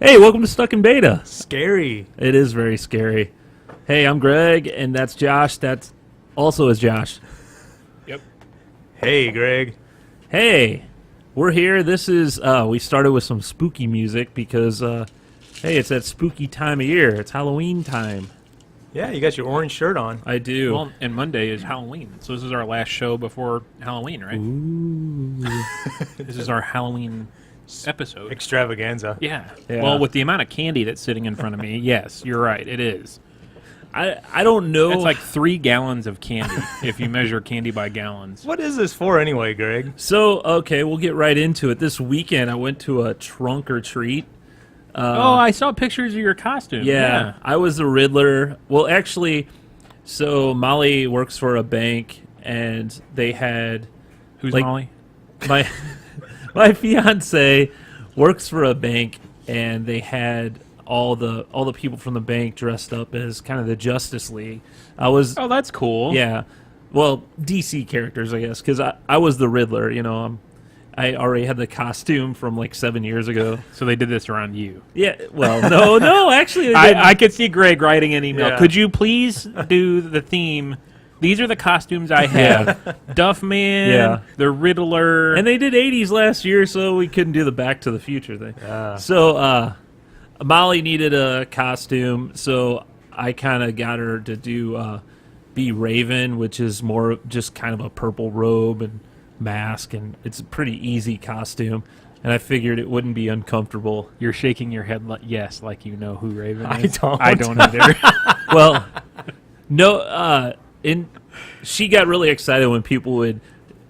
Hey, welcome to Stuck in Beta. Scary. It is very scary. Hey, I'm Greg, and that's Josh. That also is Josh. Yep. Hey, Greg. Hey, we're here. This is, we started with some spooky music because, hey, it's that spooky time of year. It's Halloween time. Yeah, you got your orange shirt on. I do. Well, and Monday is Halloween, so this is our last show before Halloween, right? Ooh. This is our Halloween episode. Extravaganza. Yeah. Yeah. Well, with the amount of candy that's sitting in front of me, yes, you're right. It is. I don't know. It's like 3 gallons of candy if you measure candy by gallons. What is this for anyway, Greg? So, okay, we'll get right into it. This weekend, I went to a trunk or treat. Oh, I saw pictures of your costume. Yeah, I was the Riddler. Well, actually, so Molly works for a bank, and they had... Who's like, Molly? My fiance works for a bank, and they had all the people from the bank dressed up as kind of the Justice League. Oh, that's cool. Yeah, well, DC characters, I guess, because I was the Riddler. You know, I already had the costume from like 7 years ago. So they did this around you. Yeah, well, no, actually, they didn't. I could see Greg writing an email. Yeah. Could you please do the theme? These are the costumes I have. Duffman, Yeah. the Riddler. And they did 80s last year, so we couldn't do the Back to the Future thing. So Molly needed a costume, so I kind of got her to do be Raven, which is more just kind of a purple robe and mask, and it's a pretty easy costume. And I figured it wouldn't be uncomfortable. You're shaking your head yes, like you know who Raven I is. don't. I don't either. Well, no, she got really excited when people would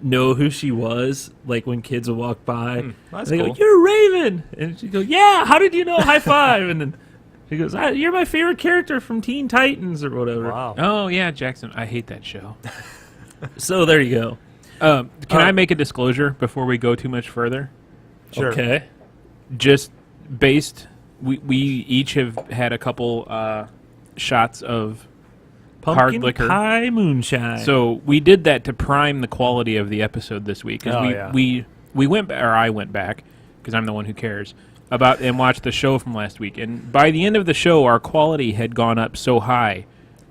know who she was, like when kids would walk by. That's They cool. go, "You're Raven," and she goes, "Yeah, how did you know?" High five, and then she goes, "You're my favorite character from Teen Titans or whatever." Wow. Oh yeah, Jackson. I hate that show. So there you go. Can I make a disclosure before we go too much further? Sure. Okay. Just based, we each have had a couple shots of Pumpkin hard liquor. Pie Moonshine. So we did that to prime the quality of the episode this week. 'Cause Oh, we, yeah. we went, or I went back, because I'm the one who cares, and watched the show from last week. And by the end of the show, our quality had gone up so high.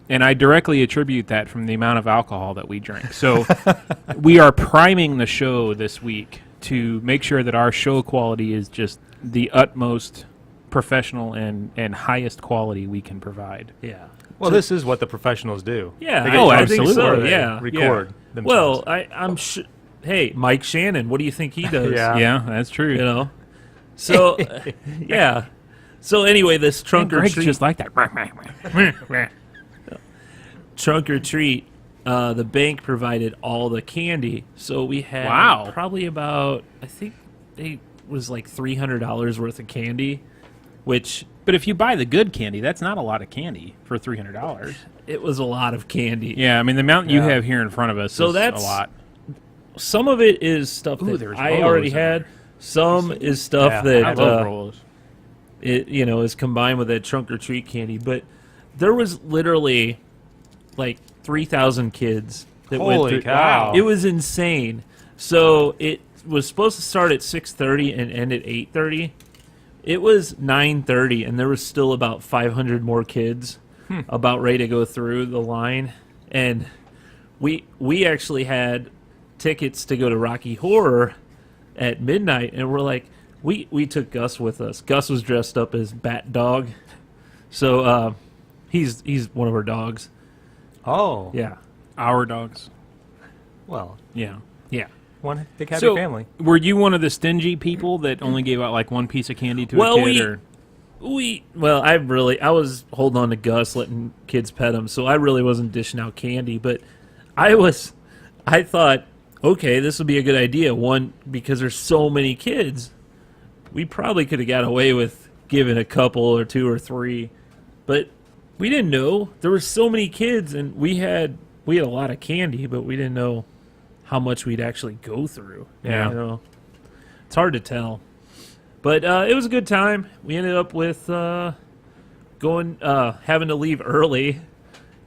And I directly attribute that from the amount of alcohol that we drank. So we are priming the show this week to make sure that our show quality is just the utmost professional and highest quality we can provide. yeah. Well, this is what the professionals do. Yeah. They get Oh, drunk absolutely. before they Yeah. Record Well, themselves. I'm sure. Hey, Mike Shannon, what do you think he does? Yeah. Yeah, that's true. You know. So yeah. So anyway, this And trunk or Greg's treat. just like that. Trunk or treat, the bank provided all the candy, so we had Wow. probably about, I think it was like $300 worth of candy, which But if you buy the good candy, that's not a lot of candy for $300. it was a lot of candy. Yeah, I mean, the amount you Yeah. have here in front of us So is that's- a lot. Some of it is stuff Ooh, that there's I Rolos already in had. there. Some is stuff Yeah, that I love Rolos. it is combined with that trunk or treat candy. But there was literally like 3,000 kids that went Holy through. cow. It was insane. So it was supposed to start at 6:30 and end at 8:30. It was 9:30, and there was still about 500 more kids about ready to go through the line. And we actually had tickets to go to Rocky Horror at midnight, and we're like, we took Gus with us. Gus was dressed up as Bat Dog, so he's one of our dogs. Oh. Yeah, Our dogs. Well, Yeah. yeah. one big happy So, family. were you one of the stingy people that only gave out like one piece of candy to Well, a kid? I was holding on to Gus, letting kids pet him, so I really wasn't dishing out candy. But I thought, okay, this would be a good idea. One, because there's so many kids, we probably could have got away with giving a couple or 2 or 3, but we didn't know there were so many kids, and we had a lot of candy, but we didn't know how much we'd actually go through. Yeah. You know, it's hard to tell. But it was a good time. We ended up with having to leave early,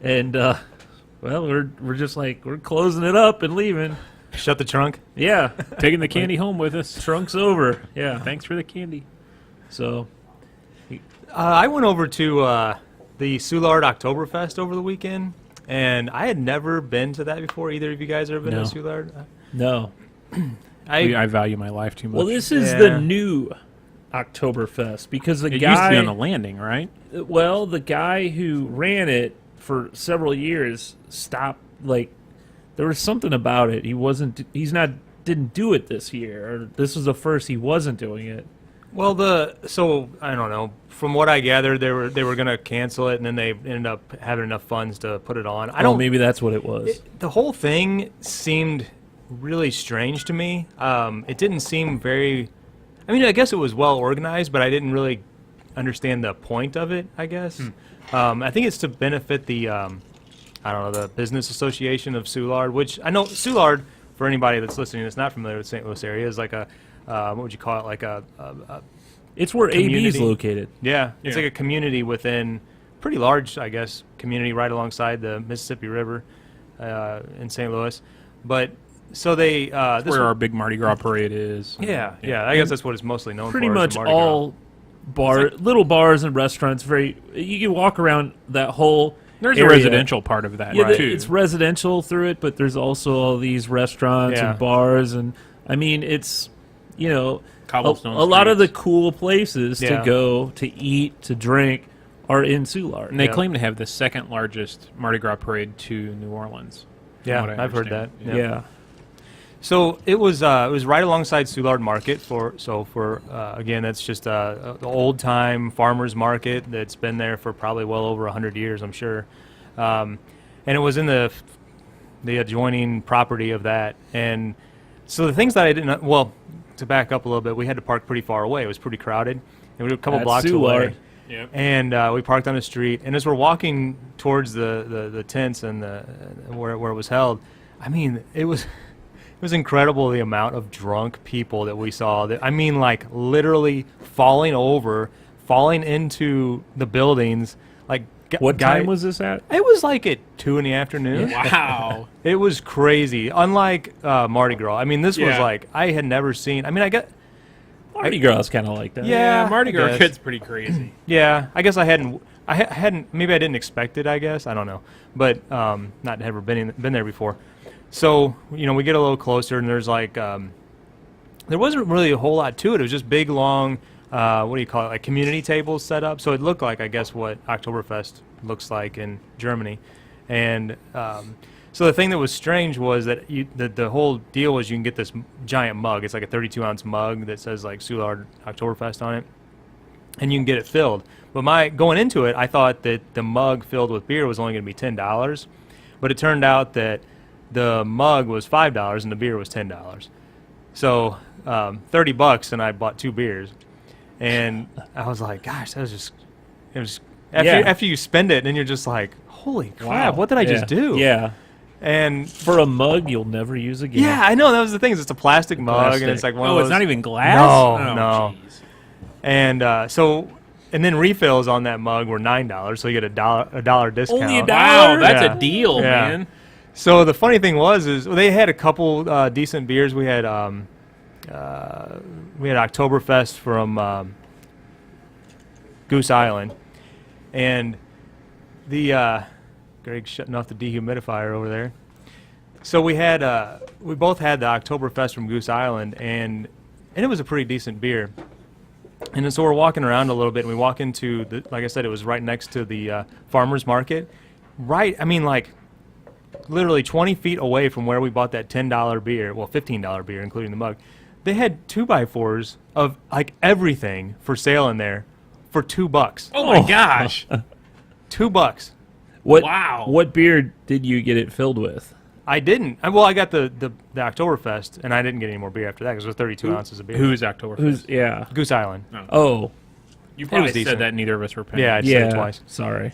and well, we're just like, we're closing it up and leaving. Shut the trunk. Yeah, Taking the candy home with us. trunk's over. Yeah, Thanks for the candy. so I went over to the Soulard Oktoberfest over the weekend, and I had never been to that before. Either of you guys ever been No. to Soulard? No. I value my life too much. Well, this is Yeah. the new Oktoberfest because the it guy used to be on the landing, right? well, the guy who ran it for several years stopped. Like, there was something about it. Didn't do it this year. Or this was the first he wasn't doing it. Well, so I don't know. From what I gathered, they were going to cancel it, and then they ended up having enough funds to put it on. I don't. Maybe that's what it was. The whole thing seemed really strange to me. It didn't seem very. I mean, I guess it was well organized, but I didn't really understand the point of it. I guess. I think it's to benefit the. I don't know, the business association of Soulard, which I know Soulard. For anybody that's listening that's not familiar with St. Louis area, is like a what would you call it? Like a It's where AB is community. located. yeah, it's Yeah. like a community within pretty large, I guess, community right alongside the Mississippi River in St. Louis. But so they this Where our big Mardi Gras parade is. yeah. I guess that's what it's mostly known Pretty for. is much the Mardi Gras. all little bars and restaurants. You can walk around that whole. There's area. a residential part of that, Yeah, too. it's residential through it, but there's also all these restaurants Yeah. and bars, and I mean, it's a Cobblestone lot of the streets. cool places Yeah. to go to eat to drink are in Soulard. And they Yeah. claim to have the second largest Mardi Gras parade to New Orleans. from Yeah, what I I've heard that. understand. Yeah. So it was right alongside Soulard Market for again, that's just the old time farmers market that's been there for probably well over 100 years, I'm sure. And it was in the adjoining property of that. And so the things that I didn't to back up a little bit, we had to park pretty far away. It was pretty crowded. And we were a couple At blocks Soulard. away. Yep. And we parked on the street. And as we're walking towards the tents and where it was held, I mean, it was incredible the amount of drunk people that we saw. I mean, like literally falling into the buildings. Like What time was this at? It was like at 2 p.m. Wow. It was crazy. Unlike Mardi Gras. I mean, this was Yeah. like I had never seen. I mean, I got. Mardi Gras is kind of like that. Yeah, Mardi I Gras guess. gets pretty crazy. Yeah, I guess I hadn't. Maybe I didn't expect it. I guess I don't know, but not ever been there before. So we get a little closer, and there's like there wasn't really a whole lot to it. It was just big, long, what do you call it, like community tables set up. So it looked like, I guess, what Oktoberfest looks like in Germany, and so the thing that was strange was that the whole deal was you can get this giant mug. It's like a 32-ounce mug that says like Soulard Oktoberfest on it, and you can get it filled. But going into it, I thought that the mug filled with beer was only going to be $10, but it turned out that the mug was $5 and the beer was $10. So $30, and I bought 2 beers, and I was like, gosh, it was after you spend it, and you're just like, holy crap, what did I just do? Yeah. And For a mug you'll never use again. yeah, I know that was the thing. It's a plastic mug, and it's like one of Oh, those. it's not even glass? No, Oh, no. jeez. And and then refills on that mug were $9, so you get a dollar discount. Only $1? Wow, that's Yeah. a deal, Yeah. man. So the funny thing was they had a couple decent beers. We had Oktoberfest from Goose Island, and the Greg's shutting off the dehumidifier over there. So we both had the Oktoberfest from Goose Island, and it was a pretty decent beer. And then so we're walking around a little bit, and we walk into like I said, it was right next to the farmers market. Right, I mean, like literally 20 feet away from where we bought that $10 beer, well, $15 beer, including the mug. They had 2x4s of like everything for sale in there for $2. Oh, my gosh. $2. Wow. What beer did you get it filled with? I didn't. Well, I got the Oktoberfest, and I didn't get any more beer after that because it was 32 ounces of beer. Who is Oktoberfest? Yeah. Goose Island. Oh. You probably was decent. said that neither of us were paying. Yeah, I said Yeah. it twice. Sorry.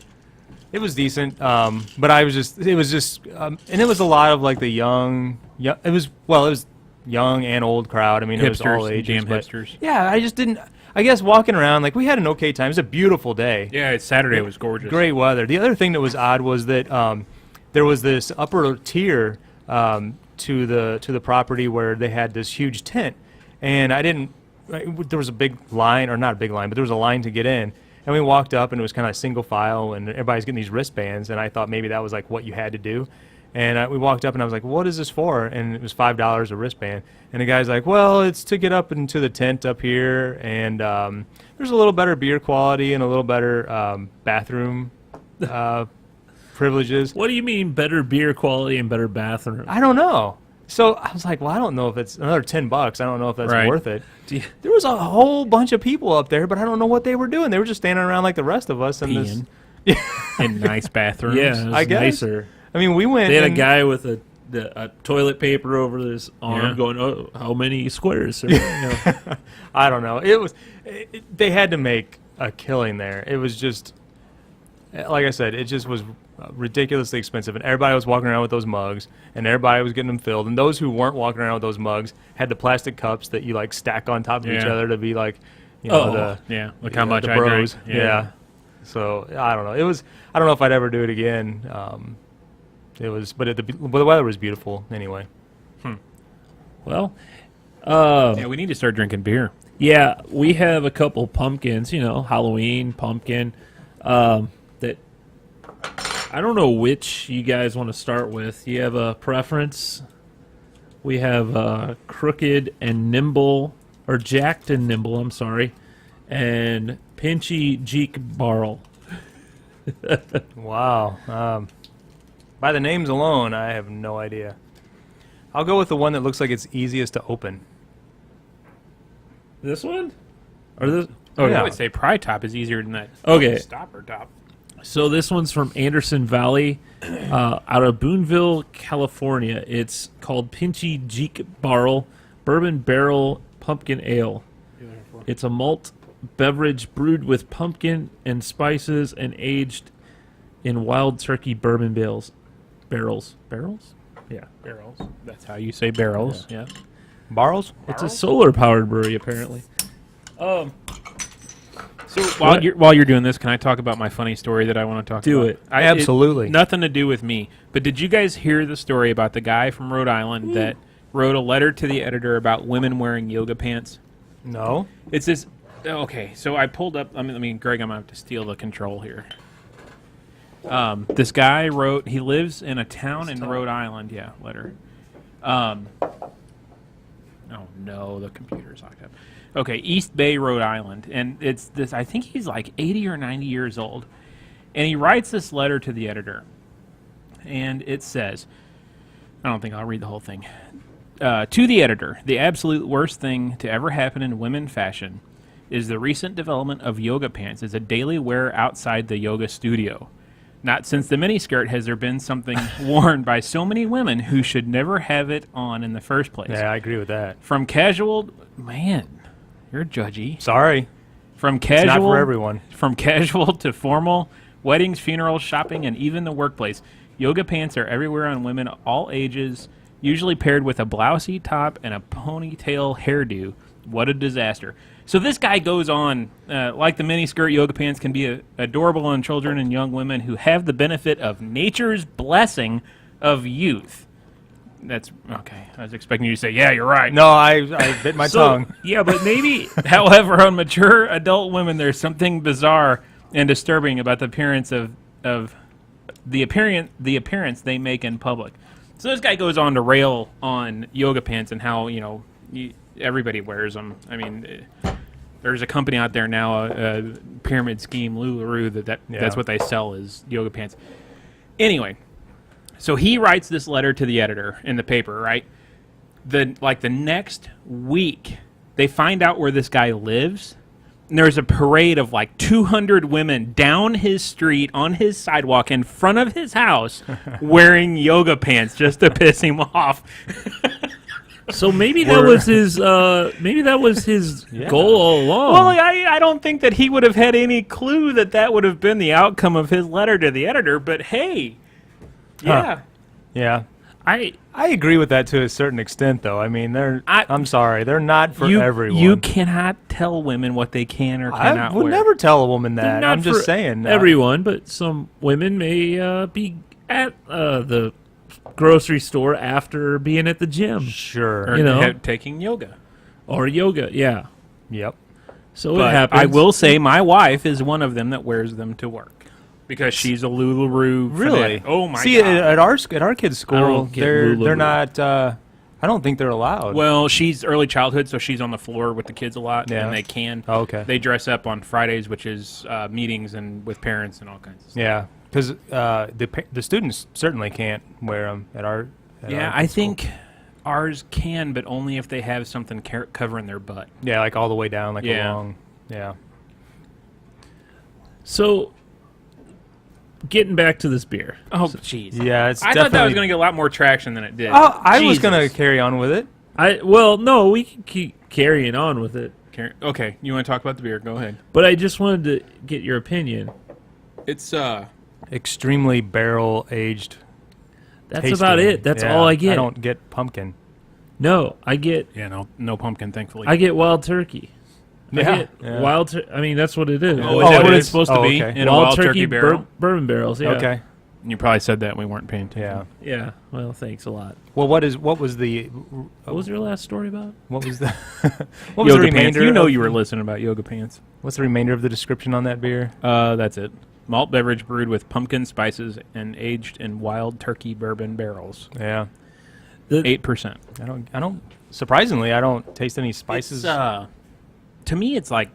It was decent, but it was a lot of like the young. It was young and old crowd. I mean, it was all Hipsters, ages. damn but hipsters. Yeah, I just didn't. I guess walking around, like we had an okay time. It was a beautiful day. Yeah, Saturday was gorgeous. Great weather. The other thing that was odd was that there was this upper tier to the property where they had this huge tent, and there was a big line, or not a big line, but there was a line to get in, And we walked up, and it was kind of single file, and everybody's getting these wristbands, and I thought maybe that was like what you had to do. And we walked up, and I was like, what is this for? And it was $5 a wristband. And the guy's like, well, it's to get up into the tent up here, and there's a little better beer quality and a little better bathroom privileges. What do you mean better beer quality and better bathroom? I don't know. So I was like, well, I don't know if it's another $10. I don't know if that's Right. worth it. There was a whole bunch of people up there, but I don't know what they were doing. They were just standing around like the rest of us. And Peeing in nice bathrooms. Yeah, it was I guess. nicer. I mean, we went. They had a and- guy with a toilet paper over his arm Yeah. going, oh, how many squares? Sir? You know. I don't know. They had to make a killing there. It was just, like I said, it just was ridiculously expensive, and everybody was walking around with those mugs, and everybody was getting them filled. And those who weren't walking around with those mugs had the plastic cups that you like stack on top of each Yeah. other to be like, you know, Oh. Yeah, look you how know, much the I bros. drink. Yeah. So I don't know. It was. I don't know if I'd ever do it again. It was, but the weather was beautiful anyway. Well, Yeah, we need to start drinking beer. yeah, we have a couple pumpkins, you know, Halloween pumpkin, that I don't know which you guys want to start with. You have a preference? We have Crooked and Nimble, or Jacked and Nimble, I'm sorry, and Pinchy Jeek Barrel. Wow. By the names alone, I have no idea. I'll go with the one that looks like it's easiest to open. This one? Or this? Oh, Yeah. I would say pry top is easier than that. Okay. Stopper top. So this one's from Anderson Valley, out of Boonville, California. It's called Pinchy Jeek Barrel Bourbon Barrel Pumpkin Ale. It's a malt beverage brewed with pumpkin and spices and aged in wild turkey bourbon barrels. Yeah. Barrels. That's how you say barrels. Yeah. Barrels? It's a solar-powered brewery, apparently. So while you're doing this, can I talk about my funny story that I want to talk Do about? it. Absolutely. Nothing to do with me. But did you guys hear the story about the guy from Rhode Island that wrote a letter to the editor about women wearing yoga pants? No. It's this. Okay, so I pulled up. I mean, Greg, I'm gonna have to steal the control here. This guy wrote. He lives in a town in Rhode Island. Yeah, letter. Oh no, the computer's locked up. Okay, East Bay, Rhode Island, and it's this. I think he's like 80 or 90 years old, and he writes this letter to the editor, and it says, I don't think I'll read the whole thing. To the editor, the absolute worst thing to ever happen in women fashion is the recent development of yoga pants as a daily wear outside the yoga studio. Not since the miniskirt has there been something worn by so many women who should never have it on in the first place. Yeah, I agree with that. From casual, man, you're judgy. Sorry. From It's casual, not for everyone. From casual to formal, weddings, funerals, shopping, and even the workplace, yoga pants are everywhere on women all ages, usually paired with a blousey top and a ponytail hairdo. What a disaster. So this guy goes on, like the miniskirt, yoga pants can be adorable on children and young women who have the benefit of nature's blessing of youth. That's okay. I was expecting you to say, yeah, you're right. No, I bit my tongue. Yeah, but maybe However, on mature adult women, there's something bizarre and disturbing about the appearance of the appearance they make in public. So this guy goes on to rail on yoga pants and how everybody wears them. I mean, there's a company out there now, a pyramid scheme, Lularoe, that's what they sell is yoga pants. Anyway, so he writes this letter to the editor in the paper, right? The next week, they find out where this guy lives. And there's a parade of like 200 women down his street on his sidewalk in front of his house wearing yoga pants just to piss him off. so. Maybe that was his. Maybe that was his goal all along. Well, I don't think that he would have had any clue that would have been the outcome of his letter to the editor. But hey, yeah. Yeah. I I agree with that to a certain extent, though. I mean, I'm sorry, they're not for everyone. You cannot tell women what they can or cannot I would wear. never tell a woman that. not I'm just for saying. everyone, but some women may be at the grocery store after being at the gym Sure. Or you know. taking yoga. or yoga. Yeah. Yep. So it But happens. I will say my wife is one of them that wears them to work because she's a Lularoe Really? fanatic. Oh my See, god! at our kids' school, don't get they're Lularoe. not. I don't think they're allowed. Well, she's early childhood, so she's on the floor with the kids a lot, Yeah. and they can. Oh, okay. They dress up on Fridays, which is meetings and with parents and all kinds of stuff. Yeah, because the students certainly can't wear them at our. Yeah, our I school. think ours can, but only if they have something covering their butt. Yeah, like all the way down, like Yeah. a long. Yeah. So, getting back to this beer. Oh, jeez. Yeah, it's I thought that was definitely- going to get a lot more traction than it did. Oh, I was Jesus. gonna carry on with it. Well, no, we can keep carrying on with it. Okay, you want to talk about the beer? Go ahead. But I just wanted to get your opinion. It's Extremely barrel aged. That's about it. That's all I get. I don't get pumpkin. No, I get no pumpkin, thankfully. wild turkey. I Yeah, get yeah. wild. I mean, that's what it is. Oh, is Oh, that it what is? it's supposed to Oh, be okay. in a wild turkey bur- barrel? bourbon barrels. Yeah. Okay. You probably said that and we weren't paying attention. Yeah. Yeah. Well, thanks a lot. Well, what was the What was your last story about? what was the what was the Yoga pants. remainder? You know of- you were listening about yoga pants. What's the remainder of the description on that beer? That's it. Malt beverage brewed with pumpkin spices and aged in wild turkey bourbon barrels. Yeah. 8%. I don't. Surprisingly, I don't taste any spices. To me, it's like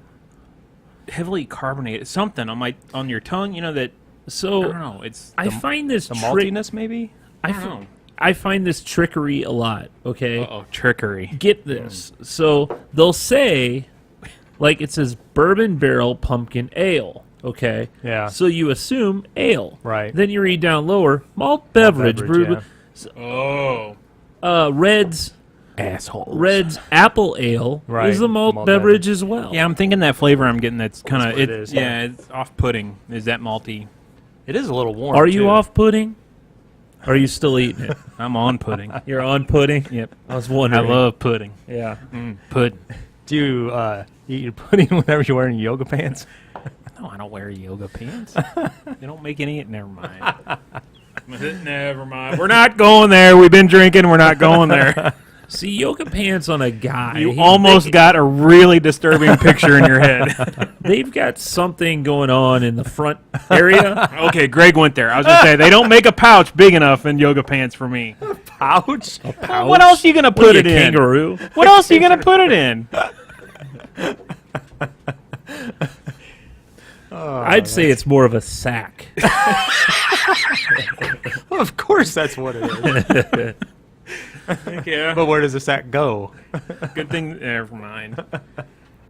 heavily carbonated. Something on your tongue. You know that. I So don't know. It's I find this the trick. maltiness, maybe. I don't know. I find this trickery a lot. Okay. Uh-oh, trickery. Get this. So they'll say, like it says bourbon barrel pumpkin ale. Okay. Yeah. So you assume ale. Right. Then you read down lower malt beverage, brewed yeah. Oh, with Red's assholes. Red's apple ale Right. is the malt, Malt beverage as well. Yeah, I'm thinking that flavor I'm getting. That's kind of what it is, Yeah, it's off-putting. Is that malty? It is a little warm. Are you too. off pudding? Or are you still eating it? I'm on pudding. You're on pudding. Yep. I was I wondering. love pudding. Yeah. Pudding. Do you eat your pudding whenever you're wearing yoga pants? No, I don't wear yoga pants. They don't make any. Never mind. Never mind. We're not going there. We've been drinking. We're not going there. See, yoga pants on a guy. You almost got a really disturbing picture in your head. They've got something going on in the front area. Okay, Greg went there. I was going to say, they don't make a pouch big enough in yoga pants for me. Pouch. Well, what else are you going to What are put you, it in? kangaroo? What else are you going to put it in? I'd say it's more of a sack. Well, of course, that's what it is. Yeah. But where does the sack go? Good thing. Never mind.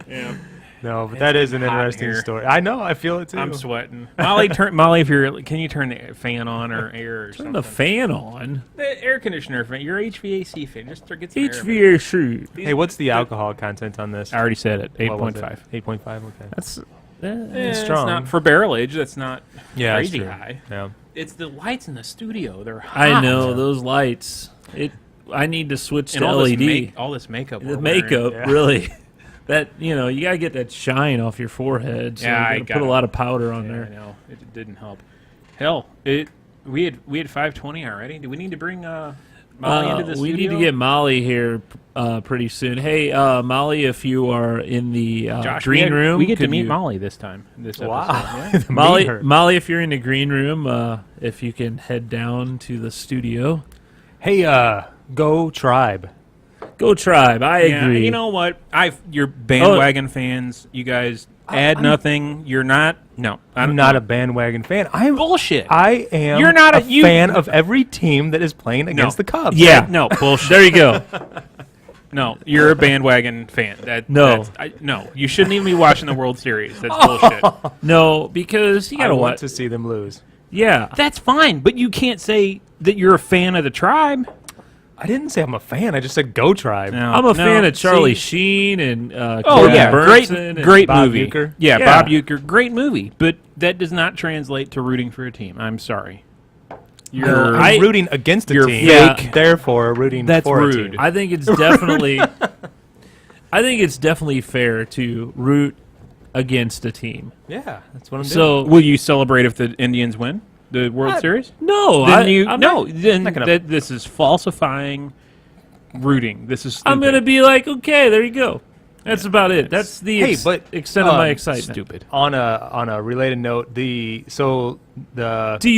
Yeah. No, but that is an hot interesting here. story. I know. I feel it too. I'm sweating. Molly, can you turn the fan on or air or Turn something? the fan on. The air conditioner fan. Your HVAC fan. Just get some air. HVAC. Hey, what's the alcohol content on this? I already said it. What was it? 8.5. 8.5. Okay. That's It's strong. not for barrel age. That's not Yeah, that's crazy true. high. Yeah. It's the lights in the studio. They're hot. I know those lights. I need to switch And to all LED. this makeup. The we're wearing. makeup, yeah. really. That you gotta get that shine off your forehead. So Yeah, I you gotta got put a it. lot of powder on Yeah, I there. know. It didn't help. Hell, we had 5:20 already. Do we need to bring Molly into the We studio? need to get Molly here pretty soon. Hey, Molly, if you are in the Josh, green room, We get to could meet you- Molly this time. This episode. Wow. Yeah. Molly, if you're in the green room, if you can head down to the studio. Hey, go Tribe. Go Tribe. I Yeah, agree. you know what? You're bandwagon fans. You guys add nothing. You're not. No, I'm not a bandwagon fan. I'm bullshit. I am. You're not a- you- fan of every team that is playing against the Cubs. Yeah. No bullshit. There you go. No, you're a bandwagon fan. No. No, you shouldn't even be watching the World Series. That's bullshit. No, because you I gotta want what? to see them lose. Yeah. That's fine, but you can't say that you're a fan of the Tribe. I didn't say I'm a fan. I just said go Tribe. No, I'm a fan of Charlie see- Sheen and Oh Corbin yeah, Burnson and great Bob movie. Uecker. Yeah, Yeah. Bob Uecker, great movie. But that does not translate to rooting for a team. I'm sorry. You're I'm rooting against a you're team. fake. Therefore, rooting That's for rude. a team. I think it's definitely fair to root against a team. Yeah, that's what I'm doing. So Will you celebrate if the Indians win the World Series? no, Then I'm then not gonna- this is falsifying rooting. This is I'm stupid. gonna be like, okay, there you go. That's about it. That's the extent of my excitement. Stupid. On a related note, Do you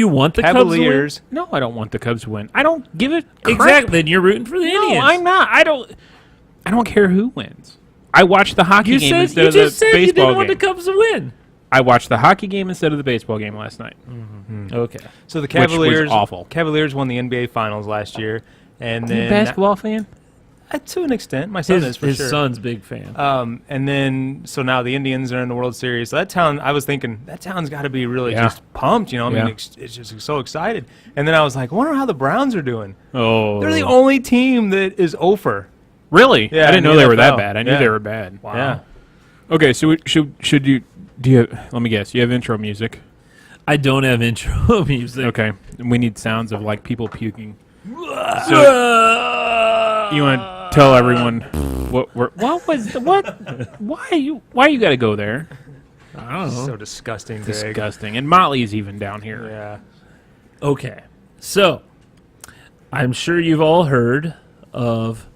want the Cavaliers. Cubs to No, I don't want the Cubs to win. I don't give it win? Exactly. Then you're rooting for the Indians. No, I'm not. I don't care who wins. I watched the hockey game instead of the just said you baseball didn't want the game. Cubs to win. I watched the hockey game instead of the baseball game last night. Okay. So the was Cavaliers awful. Cavaliers won the NBA Finals last year, and You a then basketball fan? to an extent, my son is for His sure. son's big fan. And then so now the Indians are in the World Series. So that town, I was thinking that town's got to be really Yeah. just pumped. I mean, Yeah. it's just so excited. And then I was like, I wonder how the Browns are doing. Oh, They're the only team that is over. really? Yeah, I didn't in know the they were that NFL. bad. I knew Yeah. they were bad. Wow. Yeah. Okay, so should you? Do you? Let me guess. You have intro music. I don't have intro music. Okay, we need sounds of like people puking. So you want to tell everyone what was the, what? Why you got to go there? I don't know. So disgusting. Greg. Disgusting. And Motley's even down here. Yeah. Okay. So, I'm sure you've all heard of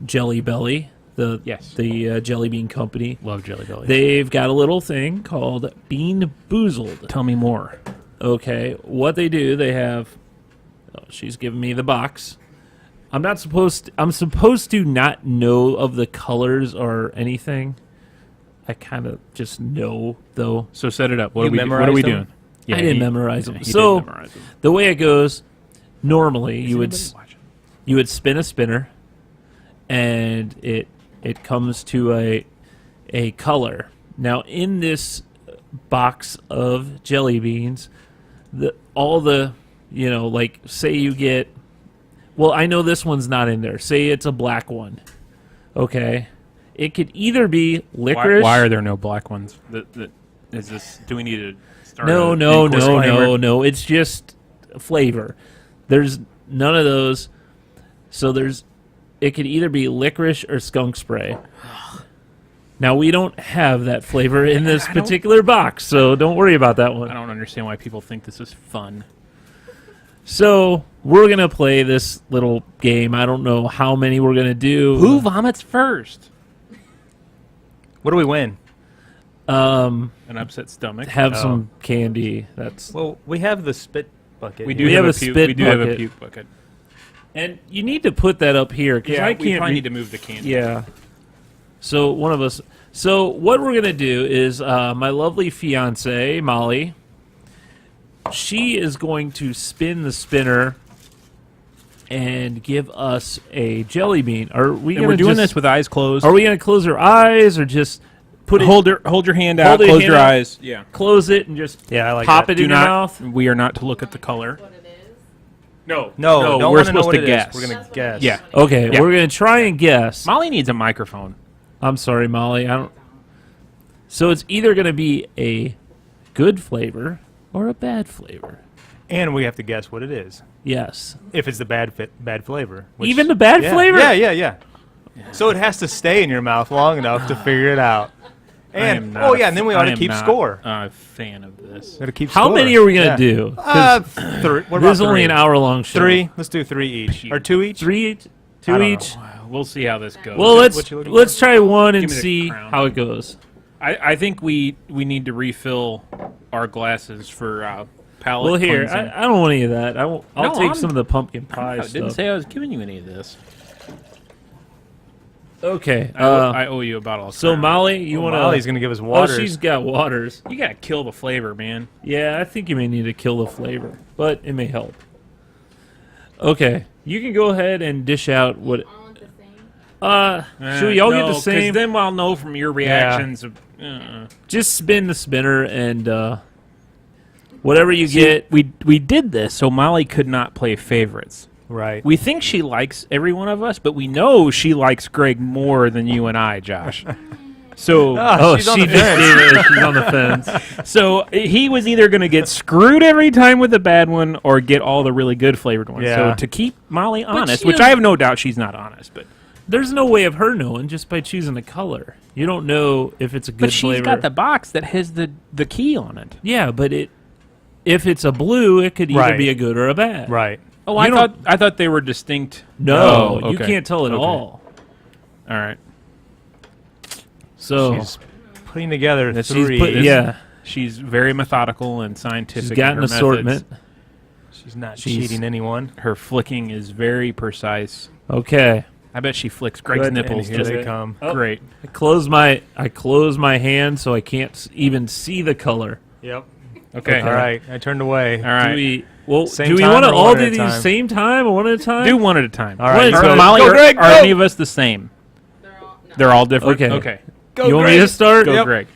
Jelly Belly, the Yes. jelly bean company. Love Jelly Belly. They've got a little thing called Bean-Boozled. Tell me more. Okay, what they do, they have. Oh, she's giving me the box. I'm supposed to not know of the colors or anything. I kind of just know though. So set it up. What You are we memorized them? doing? Yeah, I didn't memorize them. he So did memorize them. the way it goes, normally you would Anybody watching? you would spin a spinner, and it comes to a color. Now in this box of jelly beans, like say you get, well, I know this one's not in there. Say it's a black one. Okay. It could either be licorice. Why are there no black ones? Is this? Do we need to start? No. It's just flavor. There's none of those. So it could either be licorice or skunk spray. Now we don't have that flavor in this particular box, so don't worry about that one. I don't understand why people think this is fun. So we're gonna play this little game. I don't know how many we're gonna do. Who vomits first? What do we win? An upset stomach. Have some candy? That's Well, we have the spit bucket. We here. do have have a a puke. spit We do have a bucket. puke bucket. and you need to put that up here because Yeah, I we can't. probably need to move the candy. Yeah. So one of us. So what we're gonna do is my lovely fiance Molly. She is going to spin the spinner and give us a jelly bean. Are we? And we're doing this with eyes closed. Are we gonna close our eyes or just put it? Hold your hand out. Hold your Close hand your out. eyes. Yeah. Close it and just Yeah, I like pop that. it in your mouth. We are not to look at the color. What it is? No. No, don't we're wanna know supposed what to it is. guess. We're gonna guess. Yeah. Okay, Yeah. we're gonna try and guess. Molly needs a microphone. I'm sorry, Molly. I don't. So it's either gonna be a good flavor or a bad flavor. And we have to guess what it is. Yes. If it's the bad flavor. which- Even the bad yeah, flavor? Yeah. So it has to stay in your mouth long enough to figure it out. And and then we ought to keep score. I'm a fan of this. Got to keep How score. many are we gonna Yeah. do? 'Cause Three. What about this is only three? an hour-long show. Three. Let's do three each. Or two each. Three each. I Two don't each. know. We'll see how this goes. Well, What let's you looking let's try one and Give me the see crown. how it goes. I think we need to refill our glasses for palate Well, here cleansing. I don't want any of that. I'll No, take I'm- some of the pumpkin pie I didn't stuff. say I was giving you any of this. Okay. I owe you a bottle of So Crown. Molly, you want to? Molly's gonna give us water. Oh, she's got waters. You gotta kill the flavor, man. Yeah, I think you may need to kill the flavor, but it may help. Okay, you can go ahead and dish out what. All at the same? Should we all get No, the 'cause same? then I'll know from your reactions. Of, Just spin the spinner and whatever you See, get. we did this so Molly could not play favorites. right. We think she likes every one of us, but we know she likes Greg more than you and I, Josh. So, Oh, she's on she the just fence. did it. She's on the fence. so he was either going to get screwed every time with the bad one or get all the really good flavored ones. Yeah. So to keep Molly honest, she which doesn't- I have no doubt she's not honest, but There's no way of her knowing just by choosing a color. You don't know if it's a good but she's flavor. got the box that has the key on it. Yeah, but if it's a blue, it could either Right. be a good or a bad. Right. Oh, You I thought they were distinct. No, Oh, you okay. can't tell at Okay. all. All right. So She's putting together She's three. yeah, She's very methodical and scientific. she's got in an her assortment. methods. She's not She's- cheating anyone. Her flicking is very precise. Okay, I bet she flicks Greg's Good, nipples. and here just they come. Oh. Great. I close my hand so I can't even see the color. Yep. Okay. All right. I turned away. All right. Do we time want to or all one at do a these time? same time or one at a time? Do one at a time. All right. All right. Molly, Go, Greg, are go! any of us the same? They're all. No. They're all different. Okay. Okay. Go, you want me Greg. to start? Go, Yep. Greg.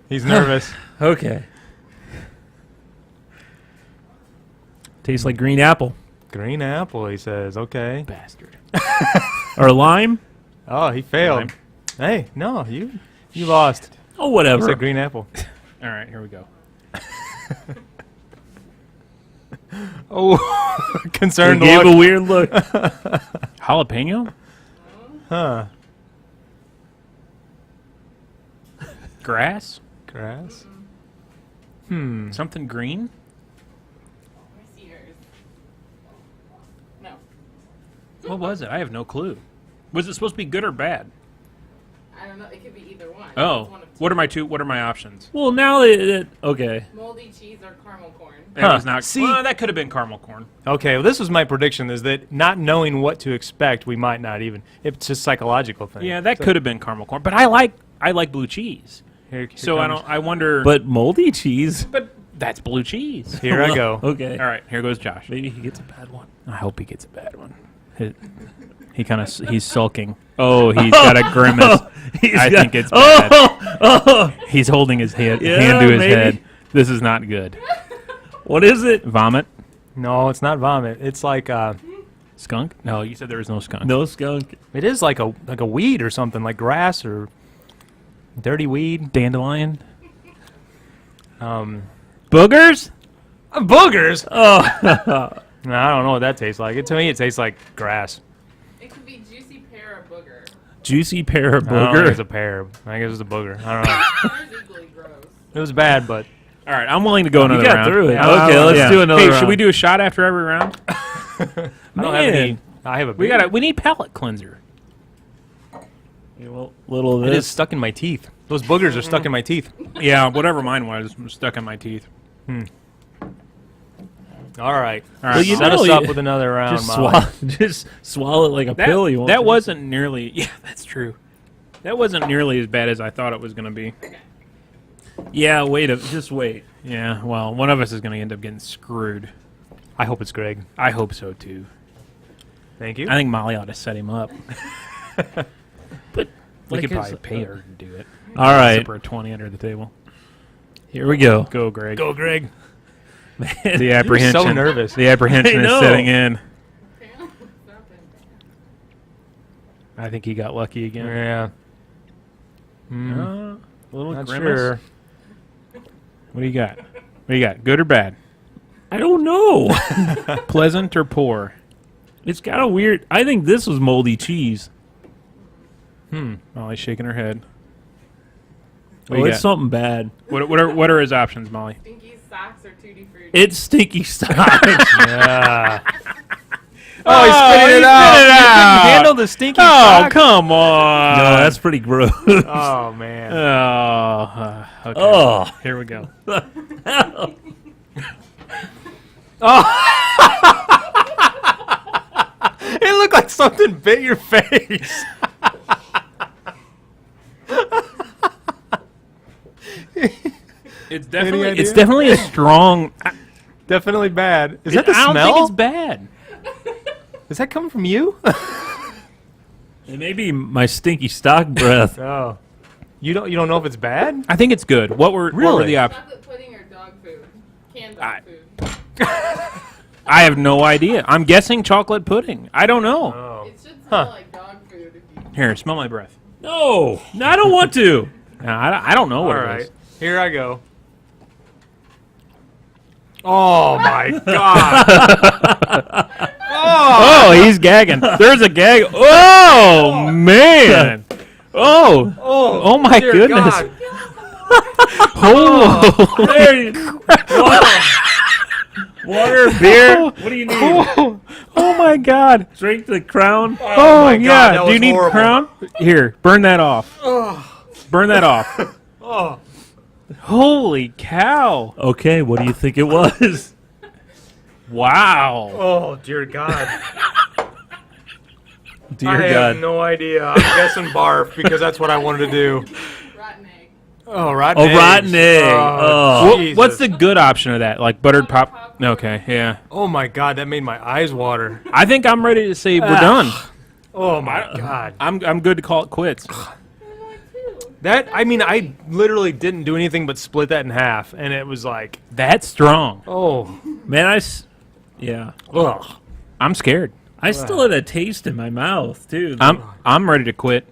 He's nervous. Okay. Tastes like green apple Green apple, he says. Okay. Bastard. or lime. Oh, he failed. Lime. Hey, no, you lost. Oh, He whatever. said green apple. All right. Here we go. Oh, They concerned gave a look. weird look. Jalapeno. Huh. Grass. Grass. Something green. Let me see yours. No. What was it? I have no clue. Was it supposed to be good or bad? I don't know. It could be either one. Oh. It's one of two. What are my options? Well, now okay. Moldy cheese or caramel corn. That Huh. was not. See- Well, that could have been caramel corn. Okay, well, this was my prediction: is that not knowing what to expect, we might not even. It's a psychological thing. Yeah, that could have been caramel corn. But I like blue cheese. Here So comes- I wonder. But moldy cheese. But that's blue cheese. Here I go. Okay. All right, here goes Josh. Maybe he gets a bad one. I hope he gets a bad one. He's sulking. Oh, he's got a grimace. I think it's bad. Oh, He's holding his hand Yeah, to his maybe. head. This is not good. what is it? Vomit? No, it's not vomit. It's like Skunk? No, you said there was no skunk. No skunk. it is like a weed or something, like grass or dirty weed. Dandelion? Um, Boogers? boogers. Oh, No, I don't know what that tastes like. To me, it tastes like grass. It could be juicy pear or booger. juicy pear I don't think it's booger. a pear. I guess it's a booger. I don't know. Pear's equally gross. It was bad, but All right, I'm willing to go another You got round. through it. Yeah, Okay, let's Yeah. do another Hey, round. should we do a shot after every round? I don't have any. I have a. We beer. we need palate cleanser. Yeah, well, little of It is this. stuck in my teeth. Those boogers are stuck in my teeth. Yeah, whatever mine was stuck in my teeth. All right. All right, Well, you Set know, us you- up with another round, Just Molly. swallow, just swallow it like a pill. You won't that taste wasn't nearly. Yeah, that's true. That wasn't nearly as bad as I thought it was going to be. it. Yeah, just wait. Yeah, well, one of us is going to end up getting screwed. I hope it's Greg. I hope so too. Thank you. I think Molly ought to set him up. But We like could I probably said- pay her to do it. All right, Slip her a 20 under the table. here we go. Go, Greg. Go, Greg. The apprehension. so nervous. The apprehension I is know. setting in. Okay, it's not been bad. I think he got lucky again. Yeah. A little Not grimace. sure. What do you got? What do you got? Good or bad? I don't know. Pleasant or poor? It's got a weird. I think this was moldy cheese. Molly's shaking her head. What Oh, do you it's got? something bad. What are his options, Molly? Stinky socks or tutti frutti. It's stinky stuff. Yeah. Oh, he's spitting it out. You couldn't handle the stinky Oh, sock? come on. No, that's pretty gross. Oh, man. Okay. Oh. Here we go. It looked like something bit your face. It's Any idea? it's definitely a strong. Definitely bad. Is that the I don't smell? think it's bad. Is that coming from you? It may be my stinky stock breath. Oh. You don't know if it's bad? I think it's good. What were Really? the options? Chocolate pudding or dog food? Canned I- dog food. I have no idea. I'm guessing chocolate pudding. I don't know. Oh. It should smell like dog food if you... Here, smell my breath. No, I don't want to. No, I don't know All what it right. is. Here I go. Oh my god. Oh, he's gagging. There's a gag. Oh man. Oh my dear goodness. God. Oh. There you, water, beer. What do you need? Oh my my God. Drink the Crown. Oh, my God, yeah. that Do you was need horrible. Crown? Here, burn that off. Burn that off. Oh. Holy cow. Okay, what do you think it was? Wow. Oh, dear God. Dear I God. have no idea. I'm guessing barf because that's what I wanted to do. Rotten egg. Oh, rotten eggs. rotten egg. Oh. Jesus. What's the good option of that? Like buttered pop? Popcorn. Okay, yeah. Oh, my God. That made my eyes water. I think I'm ready to say we're done. Oh, my God. I'm good to call it quits. I literally didn't do anything but split that in half, and it was like, That's strong. oh, Man, yeah. ugh. I'm scared. I still had a taste in my mouth, too. I'm ready to quit.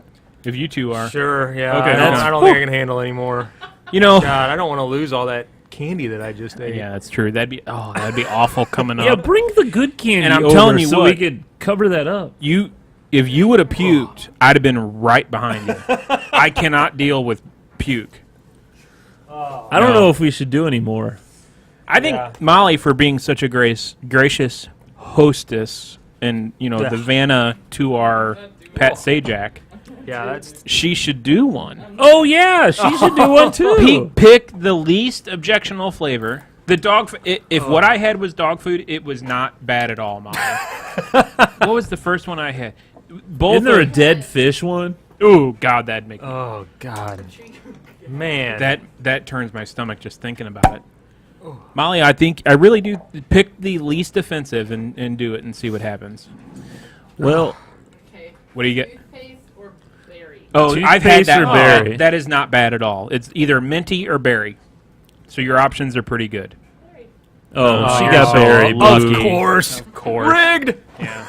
If you two are. Sure, yeah. Okay, I don't think I can handle anymore. You know. God, I don't want to lose all that candy that I just ate. Yeah, that's true. That'd be awful coming up. Yeah, bring the good candy And I'm over telling you so we what. could cover that up. If you would have puked, I'd have been right behind you. I cannot deal with puke. I don't No. know if we should do any more. I think Yeah. Molly, for being such a gracious hostess, and Yeah. the Vanna to our Pat Sajak, Yeah, that's she should do one. Oh, yeah, she should do one, too. Pick the least objectionable flavor. The dog. If what I had was dog food, it was not bad at all, Molly. What was the first one I had? Both. Isn't there a dead fish one? Oh God, that'd make me. oh God, man. That turns my stomach just thinking about it. Molly, I think I really do pick the least offensive and do it and see what happens. Well, Okay. What do you get? Toothpaste or berry? Oh, I've had Toothpaste that. or berry? That is not bad at all. It's either minty or berry. So your options are pretty good. Berry. she you're got so berry. lucky. Of course. Of course. Rigged. Yeah.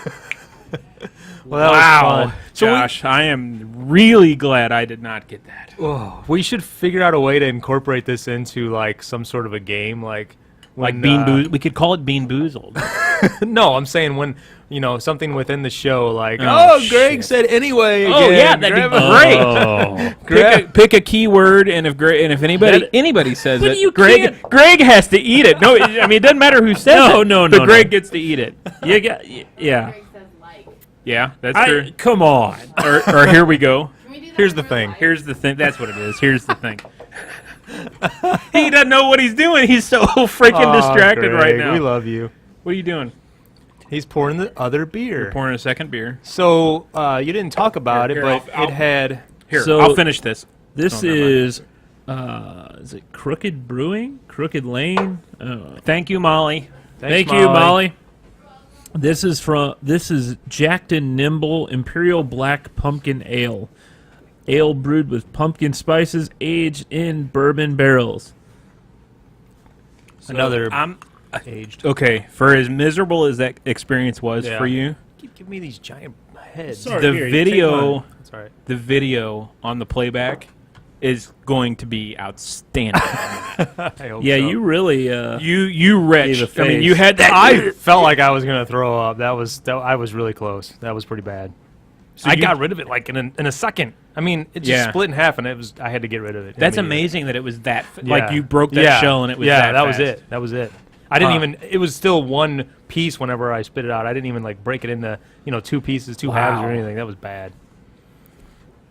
Well, that was Wow. fun. So Josh, I am really glad I did not get that. we should figure out a way to incorporate this into like some sort of a game, like Like when, Bean-Boozled. We could call it Bean-Boozled. No, I'm saying when something within the show, like Oh, Greg shit. said anyway. Oh, again. yeah, that'd be Grab great. Oh. Pick a keyword, and if anybody says But it, you Greg can't- Greg has to eat it. No, I mean it doesn't matter who says it. No, but no, Greg no. gets to eat it. Yeah. Greg says like. Yeah, that's true. Come on. Or here we go. Can we do that Here's in the real thing. life? Here's the thing. That's what it is. Here's the thing. He doesn't know what he's doing. He's so freaking distracted right now. We love you. What are you doing? He's pouring the other beer. Pouring a second beer. So you didn't talk about Here, it, but I'll- it had. Here, So- I'll finish this. This Oh, never mind. is it Crooked Brewing? Crooked Lane? Thank you, Molly. Thank you, Molly. This is Jacked and Nimble Imperial Black Pumpkin Ale. Ale brewed with pumpkin spices, aged in bourbon barrels. Another I'm aged. okay. For as miserable as that experience was Yeah. for you, Give me these giant heads. Sorry. the here, you take video, mine. That's all right. the video on the playback is going to be outstanding. I hope Yeah, so. you really. you wretch. Gave a I mean, face. you had that. I felt like I was gonna throw up. I was really close. That was pretty bad. So I you- got rid of it like in a second. I mean, it just Yeah. split in half, and I had to get rid of it. That's immediately. amazing that it was that. Yeah. Like you broke that Yeah. shell and it was yeah. That was fast. it. That was it. I didn't Huh. even. It was still one piece whenever I spit it out. I didn't even like break it into two pieces, two halves or Wow. anything. That was bad.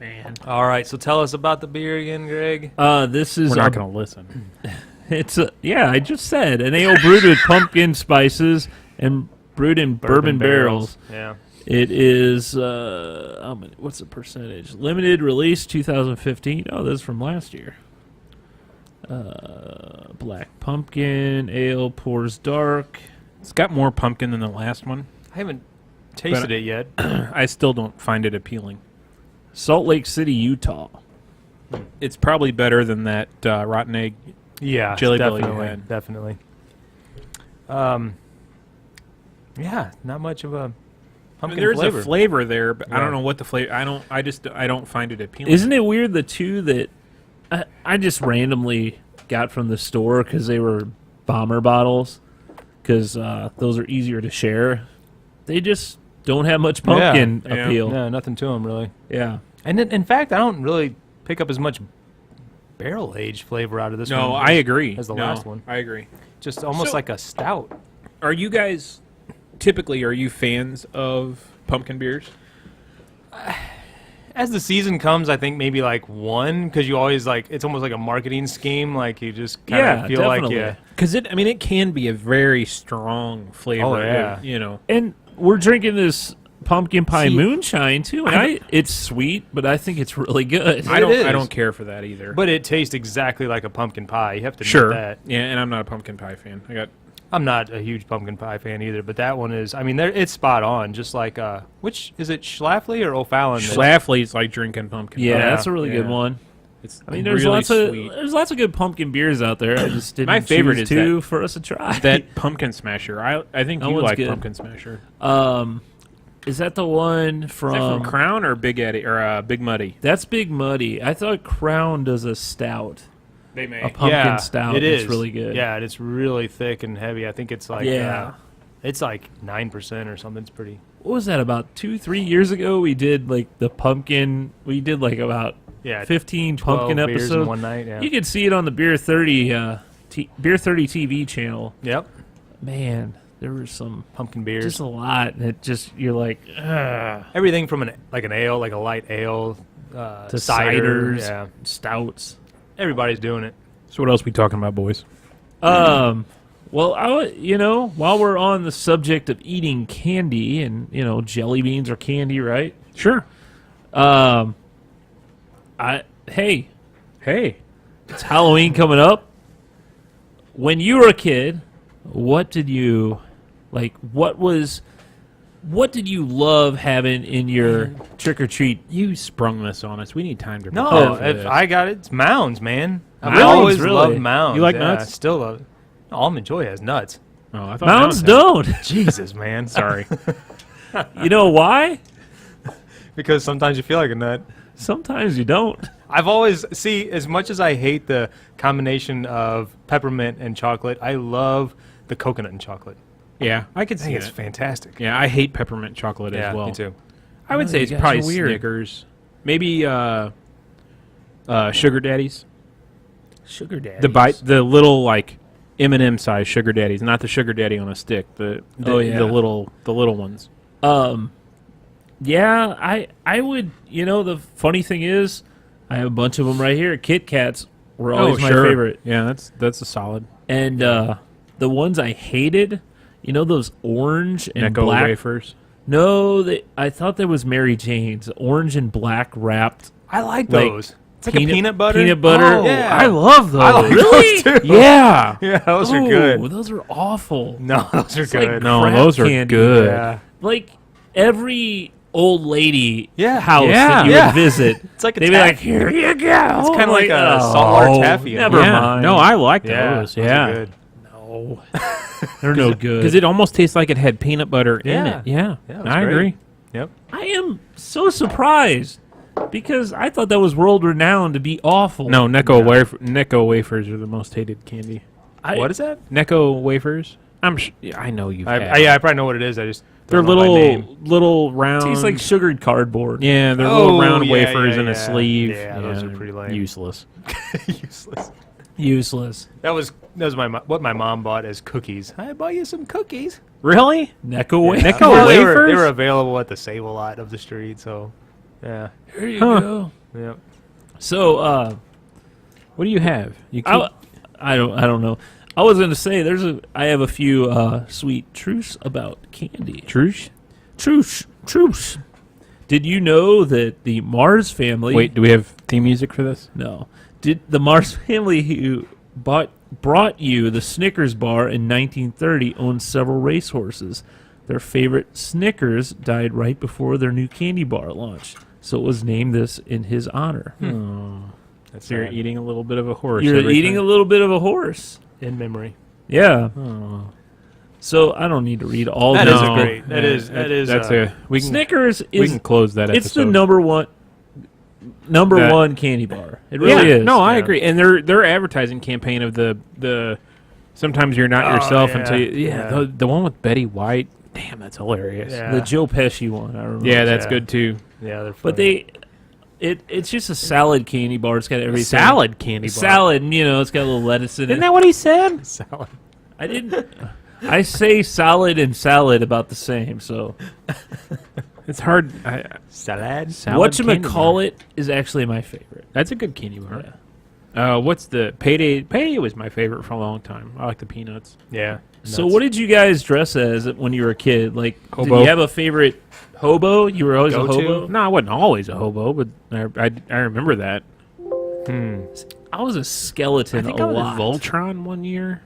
Man, All right, so tell us about the beer again, Greg. This is we're not going to listen. It's I just said an ale brewed with pumpkin spices and brewed in bourbon barrels. Yeah. It is what's the percentage? Limited release 2015. Oh, this is from last year. Black pumpkin ale pours dark. It's got more pumpkin than the last one. I haven't tasted it yet. I still don't find it appealing. Salt Lake City, Utah. It's probably better than that rotten egg. Yeah, Jelly Belly you definitely, had. definitely. Yeah, not much of a pumpkin There's flavor. a flavor there, but I Yeah. don't know what the flavor. I don't find it appealing. Isn't it weird the two that I just randomly got from the store because they were bomber bottles because those are easier to share. They just don't have much pumpkin Yeah. appeal. No, nothing to them really. Yeah. And in fact, I don't really pick up as much barrel aged flavor out of this one. No, I agree. As the No, last one. I agree. Just almost So- like a stout. Are you guys typically, are you fans of pumpkin beers? As the season comes, I think maybe like one, because you always like, it's almost like a marketing scheme. Like you just kind of feel definitely. like, Because it can be a very strong flavor. Oh, yeah. You know. And we're drinking this pumpkin pie See, moonshine too, and it's sweet, but I think it's really good. I is. don't care for that either. but it tastes exactly like a pumpkin pie. You have to sure. admit that. Yeah, and I'm not a pumpkin pie fan. I'm not a huge pumpkin pie fan either, but that one is. I mean, it's spot on. Just like which is it, Schlafly or O'Fallon? Schlafly's like drinking pumpkin. Yeah, pie. that's a really good yeah. one. It's I mean, there's really lots sweet. of lots of good pumpkin beers out there. I just didn't My favorite choose is two for us to try. that pumpkin smasher. I think That you one's like good. pumpkin smasher. Is that the one Is that from? from Crown or Big Eddie or Big Muddy? That's Big Muddy. I thought Crown does a stout, They may. a pumpkin stout. It is It's really good. Yeah, and it's really thick and heavy. I think it's like it's like 9% or something. It's pretty. What was that? About 2-3 years ago, we did like the pumpkin. We did like about 15 pumpkin 12 beers in episodes. one night. Yeah. You can see it on the Beer 30 Beer 30 TV channel. Yep. Man, there was some Pumpkin beers. just a lot, and it just you're like, ugh. Everything from an ale, like a light ale, To cider. ciders, Yeah. stouts. Everybody's doing it. So what else we talking about, boys? Well, while we're on the subject of eating candy, and jelly beans are candy, right? Sure. Hey, Hey. it's Halloween coming up. When you were a kid, what did you like? What did you love having in your trick or treat? You sprung this on us. We need time to No, prepare for if this. I got it, it's Mounds, man. I've Mounds, always really? loved Mounds. You like yeah, nuts? I still love it. Almond Joy has nuts. Oh, I thought Mounds had- don't. Jesus, man. Sorry. You know why? Because sometimes you feel like a nut. Sometimes you don't. I've always, as much as I hate the combination of peppermint and chocolate, I love the coconut and chocolate. Yeah, I could I see think it. it's fantastic. Yeah, I hate peppermint chocolate Yeah, as well. me too. I would Oh, say you it's guys probably are weird. Snickers. Maybe Sugar Daddies. Sugar daddy. The little like M&M size Sugar Daddies, not the Sugar Daddy on a stick. The yeah. the little ones. Yeah, I would. The funny thing is, I have a bunch of them right here. Kit Kats were always my favorite, Yeah, that's a solid. and the ones I hated, those orange and Necco black. wafers. No, I thought there was Mary Jane's orange and black wrapped. I like Like, those. It's like a peanut butter. Peanut butter. Oh, yeah. I love those. I like Really? those too. Yeah. Yeah, those are Ooh, good. Those are awful. No, those are It's like good. No, crap those are candy. good. Yeah. Like every old lady Yeah. house Yeah. that you Yeah. would visit. It's like a They'd be taffy. like, "Here you go." It's kind of like a oh, saltwater taffy. Never Yeah. mind. No, I like Yeah, those. those are Yeah. good. No, they're no good. Because it almost tastes like it had peanut butter in Yeah. it. Yeah. Yeah, it was I great. agree. Yep. I am so surprised because I thought that was world renowned to be awful. No, Necco wafers are the most hated candy. What is that? Necco wafers? I know you've had I probably know what it is. I just They're don't know by name. little round. tastes like sugared cardboard. yeah, they're little round yeah, wafers yeah, in a yeah. sleeve. Yeah, those are pretty lame. Useless. Useless. Useless. That was what my mom bought as cookies. I bought you some cookies. Really? Necco wafer. Necco Well, they wafers? were available at the Save-A-Lot of the street. So, yeah, Here you Huh. go. yeah. So, What do you have? You keep, I don't know. I was gonna say I have a few sweet truths about candy. Truce? Truths. Did you know that the Mars family? Wait, do we have theme music for this? No. Did the Mars family who brought you the Snickers bar in 1930 owned several racehorses? Their favorite Snickers died right before their new candy bar launched, so it was named this in his honor. That's So you're sad. eating a little bit of a horse. You're every eating a time. little bit of a horse. in memory. Yeah. Oh. So I don't need to read all That this. is a No. great. That is. That's we can Snickers we is can close that it's the episode. number That- one candy bar. It really yeah, is. No, I Yeah. agree. And their advertising campaign of the sometimes you're not Oh, yourself yeah. until you, Yeah. the one with Betty White. Damn, that's hilarious. Yeah. The Joe Pesci one. I remember. Yeah, that's Yeah. good too. Yeah, they're. But funny. it's just a salad candy bar. It's got everything. Salad candy bar. Salad, and it's got a little lettuce in it. Isn't that what he said? salad. I didn't. I say solid and salad about the same. So It's hard. Salad. whatchamacallit is actually my favorite. That's a good candy bar. Yeah. What's the payday? Payday was my favorite for a long time. I like the peanuts. Yeah. So what did you guys dress as when you were a kid? Like, Hobo. did you have a favorite hobo? You were always Go-to? a hobo? No, I wasn't always a hobo, but I remember that. I was a skeleton I think a I was lot. Voltron one year.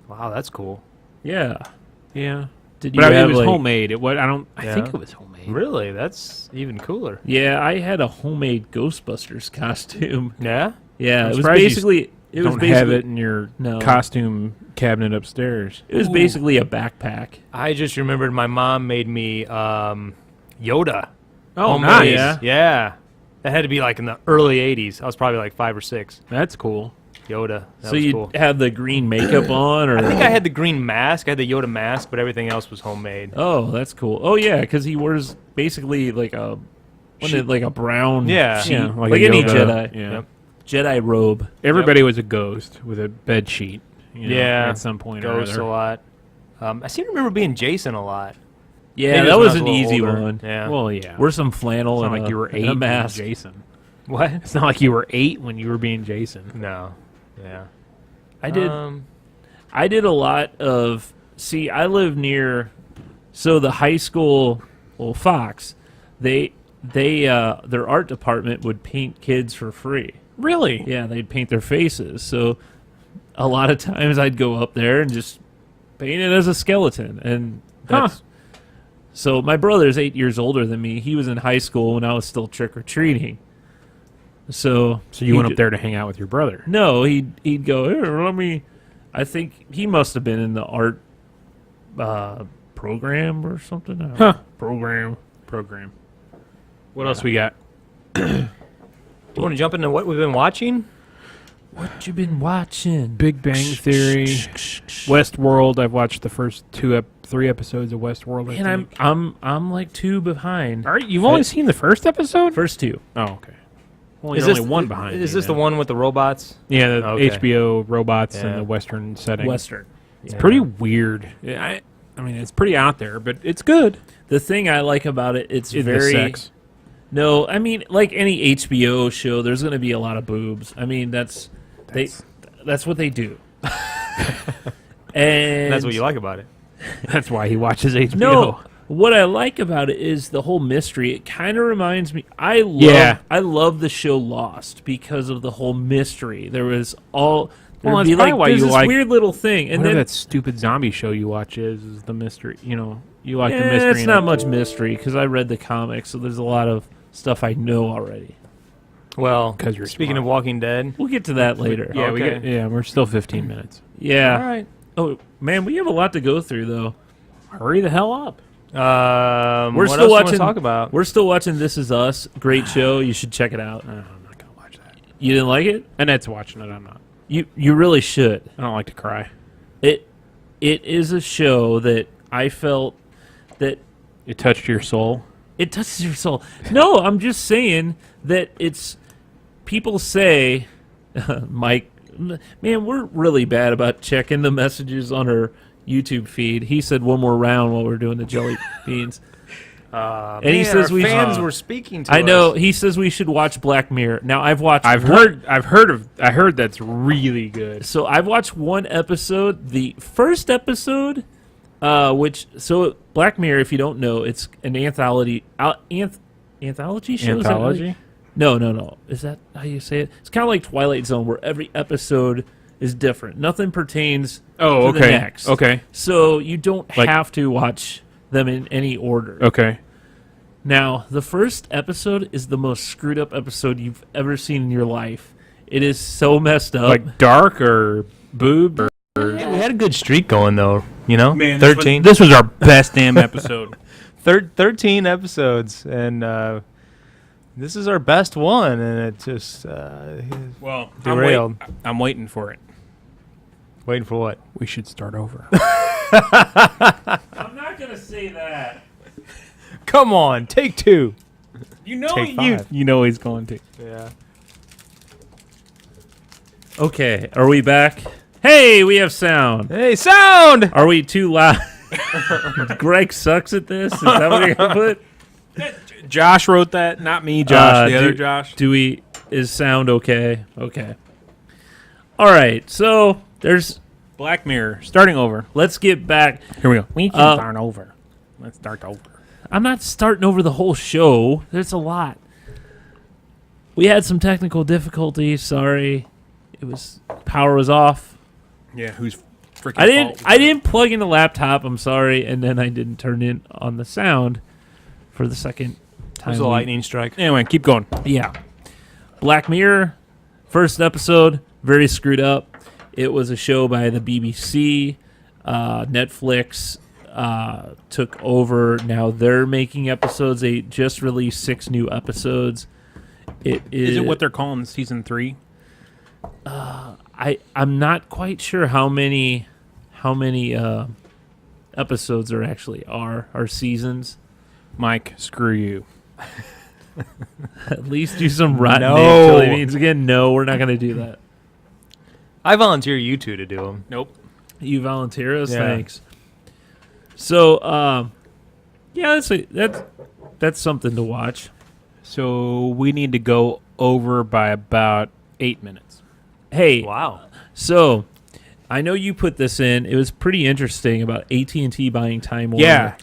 Wow, that's cool. Yeah. Yeah, Did you but it have was like, homemade. It was. I think Yeah. it was homemade. Really? That's even cooler. Yeah, I had a homemade Ghostbusters costume. Yeah? Yeah, I'm it was surprised you basically it was Don't basically have it in your No. costume cabinet upstairs. it was Ooh. basically a backpack. I just remembered my mom made me Yoda. Oh, Homemade. nice. Yeah. Yeah. That had to be like in the early 80s. I was probably like 5 or 6. That's cool. Yoda. That So was you cool. had the green makeup on, or I think I had the green mask. I had the Yoda mask, but everything else was homemade. Oh, that's cool. Oh yeah, because he wears basically like a like a brown Yeah. sheet, Yeah, like, like a any Yoda. Jedi Yeah. Yep. Jedi robe. Everybody was a ghost with a bed sheet. You know, Yeah. At some point or Ghosts a other. lot. I seem to remember being Jason a lot. Yeah, Maybe that when I was a an little easy older. one. Yeah. Well, yeah. Wear some flannel It's and not like you were and 8 a when mask. Jason. What? It's not like you were 8 when you were being Jason. No. Yeah. I did a lot of. See, I live near. So the high school, well, Fox, their art department would paint kids for free. Really? Yeah, they'd paint their faces. So a lot of times I'd go up there and just paint it as a skeleton. And that's, so my brother's 8 years older than me. He was in high school when I was still trick or treating. So So you went up there to hang out with your brother? No, he'd go, here, let me. I think he must have been in the art program or something. I don't know. Program. What else we got? Do you want to jump into what we've been watching? What you been watching? Big Bang Theory, Westworld. I've watched the first 3 episodes of Westworld. I And think. I'm like 2 behind. All right, you've only seen the first episode? First 2. Oh, okay. Well, you're only one behind. Is me this the then. one with the robots? Yeah, the Okay. HBO robots Yeah. in the Western setting. Western. It's pretty weird. I mean, it's pretty out there, but it's good. The thing I like about it, it's In the very sex. No, I mean, like any HBO show, there's going to be a lot of boobs. I mean, that's what they do. And That's what you like about it. That's why he watches HBO. No, what I like about it is the whole mystery. It kind of reminds me. I love the show Lost because of the whole mystery. There was all. Well, there'd that's be probably like why there's you this like weird little thing, and Whatever then that stupid zombie show you watch is the mystery. You know, you like the yeah, mystery. it's and not it- much mystery because I read the comics, so there's a lot of stuff I know already. Well, 'Cause you're speaking smart. of Walking Dead, We'll get to that later. Yeah, Okay. we're still 15 minutes. Yeah. all right. Oh man, we have a lot to go through though. Hurry the hell up. We're We're what still else do you wanna watching. talk about? We're still watching This Is Us. Great show. You should check it out. I'm not gonna watch that. You didn't like it? Annette's watching it. I'm not. You really should. I don't like to cry. It is a show that I felt that It touched your soul. it touches your soul. No, I'm just saying that it's people say, Mike, man, we're really bad about checking the messages on our YouTube feed. He said one more round while we're doing the jelly beans. And he says our we fans should- were speaking to I know. us. He says we should watch Black Mirror. Now I've watched. I heard that's really good. So I've watched one episode, the first episode, so Black Mirror, if you don't know, it's an anthology anthology show. Is that right? Anthology? No. Is that how you say it? It's kind of like Twilight Zone, where every episode is different. Nothing pertains Oh, to the okay. next. Okay. So you don't Like- have to watch them in any order. Okay. Now, the first episode is the most screwed up episode you've ever seen in your life. It is so messed up. Like dark or boob or We had a good streak going though. You know, Man, 13. This was our best damn episode. 13 episodes, and this is our best one, and it just Well, Derailed. I'm waiting for it. waiting for what? We should start over. I'm not gonna say that. Come on, take 2. You know Take 5. you know he's going to. Yeah. Okay, are we back? Hey, we have sound. Hey, sound! Are we too loud? Greg sucks at this. Is that what you're gonna put? Josh wrote that, not me. Josh, the do- other Josh. Is sound okay? Okay. All right. So there's. Black Mirror, starting over. Let's get back. Here we go. We can start over. Let's start over. I'm not starting over the whole show. There's a lot. We had some technical difficulties. Sorry, power was off. Yeah, who's freaking? I didn't plug in the laptop. I'm sorry, and then I didn't turn in on the sound for the second It time. was a lightning strike. Anyway, keep going. Yeah. Black Mirror, first episode, very screwed up. It was a show by the BBC. Netflix took over. Now they're making episodes. They just released 6 new episodes. Is it what they're calling season 3? I'm not quite sure how many episodes there actually are seasons. Mike, screw you. At least do some rotten No. egg jellybeans again. No, we're not going to do that. I volunteer you two to do them. Nope. You volunteer us, Yeah. thanks. So, yeah, that's something to watch. So we need to go over by about 8 minutes. Hey, Wow. so I know you put this in. It was pretty interesting about AT&T buying Time Warner. Yeah.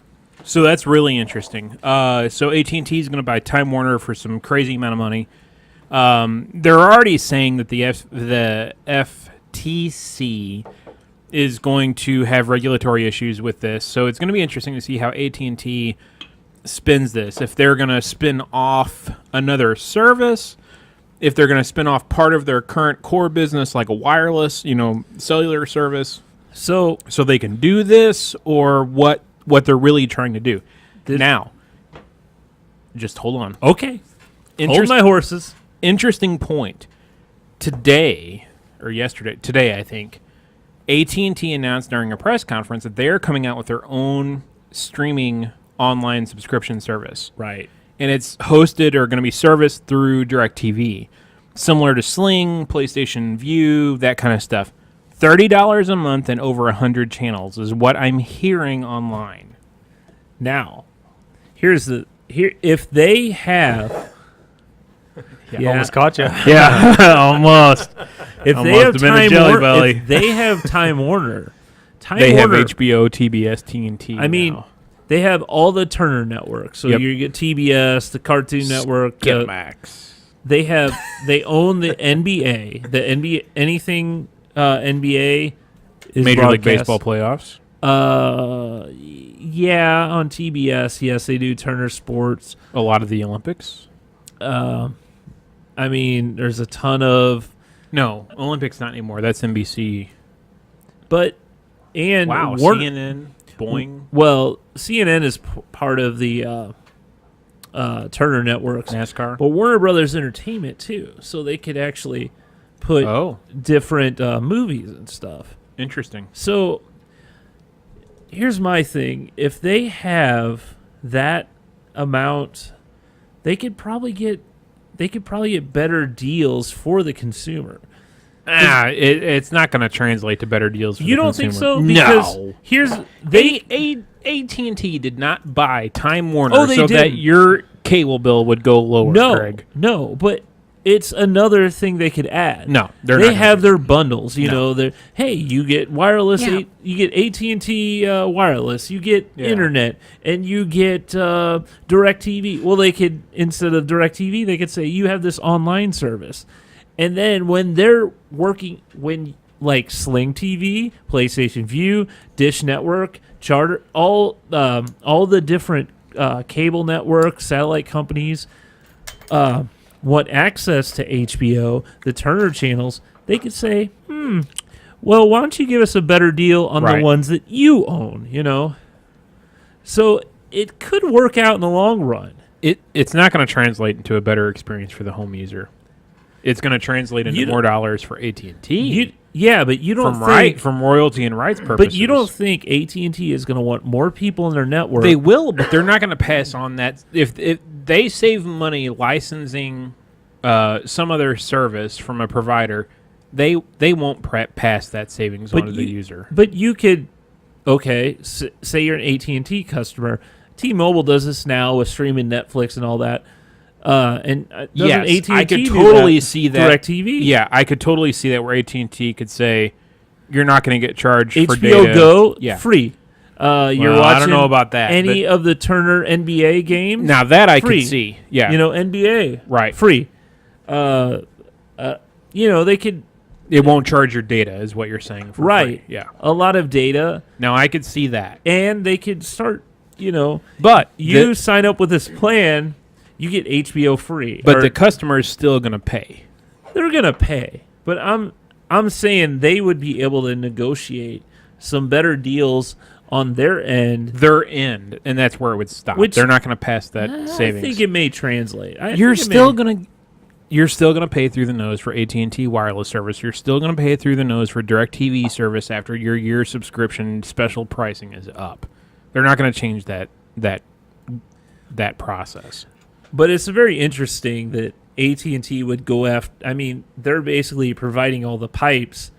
So that's really interesting. So AT&T is going to buy Time Warner for some crazy amount of money. They're already saying that the FTC is going to have regulatory issues with this. So it's going to be interesting to see how AT&T spins this. If they're going to spin off another service, if they're going to spin off part of their current core business, like a wireless, cellular service, So they can do this, or what they're really trying to do. Now, just hold on. okay, hold Interest- my horses. Interesting point. Today, I think, AT&T announced during a press conference that they're coming out with their own streaming online subscription service. Right. And it's hosted or going to be serviced through DirecTV, similar to Sling, PlayStation View, that kind of stuff. $30 a month and over 100 channels is what I'm hearing online. Now, if they have. Yeah. Almost caught you. Yeah, almost. If Almost they have have been a Time Jelly Warner, Belly. if they have Time Warner, They have Warner, HBO, TBS, TNT. I mean, now. they have all the Turner network. So Yep. you get TBS, the Cartoon Network. Get Max. They own the NBA. The NBA, anything NBA is Major League broadcast. Baseball playoffs. Yeah, on TBS. Yes, they do Turner Sports. A lot of the Olympics. I mean, there's a ton of, No, Olympics not anymore. That's NBC. but and Wow, Warner, CNN, Boeing, well, CNN is part of the Turner networks, NASCAR. but Warner Brothers Entertainment too, so they could actually put different movies and stuff. Interesting. So here's my thing: if they have that amount, they could probably get better deals for the consumer. It's not going to translate to better deals for You the don't think consumer. so? Because No. here's AT&T did not buy Time Warner Oh, they so that didn't. your cable bill would go lower, Greg. No, but it's another thing they could add. No, they're not they gonna have do their bundles. You No. know, they're hey, you get wireless, Yeah. you get AT&T wireless, you get Yeah. internet, and you get DirecTV. Well, they could, instead of DirecTV, they could say you have this online service, and then when they're working, like Sling TV, PlayStation View, Dish Network, Charter, all the different cable networks, satellite companies. Want access to HBO, the Turner channels, they could say, well, why don't you give us a better deal on Right. the ones that you own, So it could work out in the long run. It's not going to translate into a better experience for the home user. It's going to translate into You more dollars for AT&T. But you don't think... from royalty and rights purposes. But you don't think AT&T is going to want more people in their network? They will, but they're not going to pass on that. If they save money licensing some other service from a provider, they won't pass that savings on to the user. But you could, okay, say you're an AT&T customer. T-Mobile does this now with streaming Netflix and all that. Yes, AT&T I could do totally that? see that. DirecTV? Yeah, I could totally see that where AT&T could say, you're not going to get charged for HBO data. Go, Yeah. free. You're Well, watching I don't know about that, any of the Turner NBA games. Now that I free. could see. Yeah. NBA. Right. Free. They could... It won't charge your data, is what you're saying. For Right. free. Yeah. A lot of data. Now I could see that. And they could start, But you sign up with this plan, you get HBO free. But the customer is still going to pay. They're going to pay. But I'm saying they would be able to negotiate some better deals on their end. And that's where it would stop. Which- They're not going to pass that savings. I think it may translate. You're still going to pay through the nose for AT&T wireless service. You're still going to pay through the nose for DirecTV service after your year subscription special pricing is up. They're not going to change that process. But it's very interesting that AT&T would go after. I mean, they're basically providing all the pipes.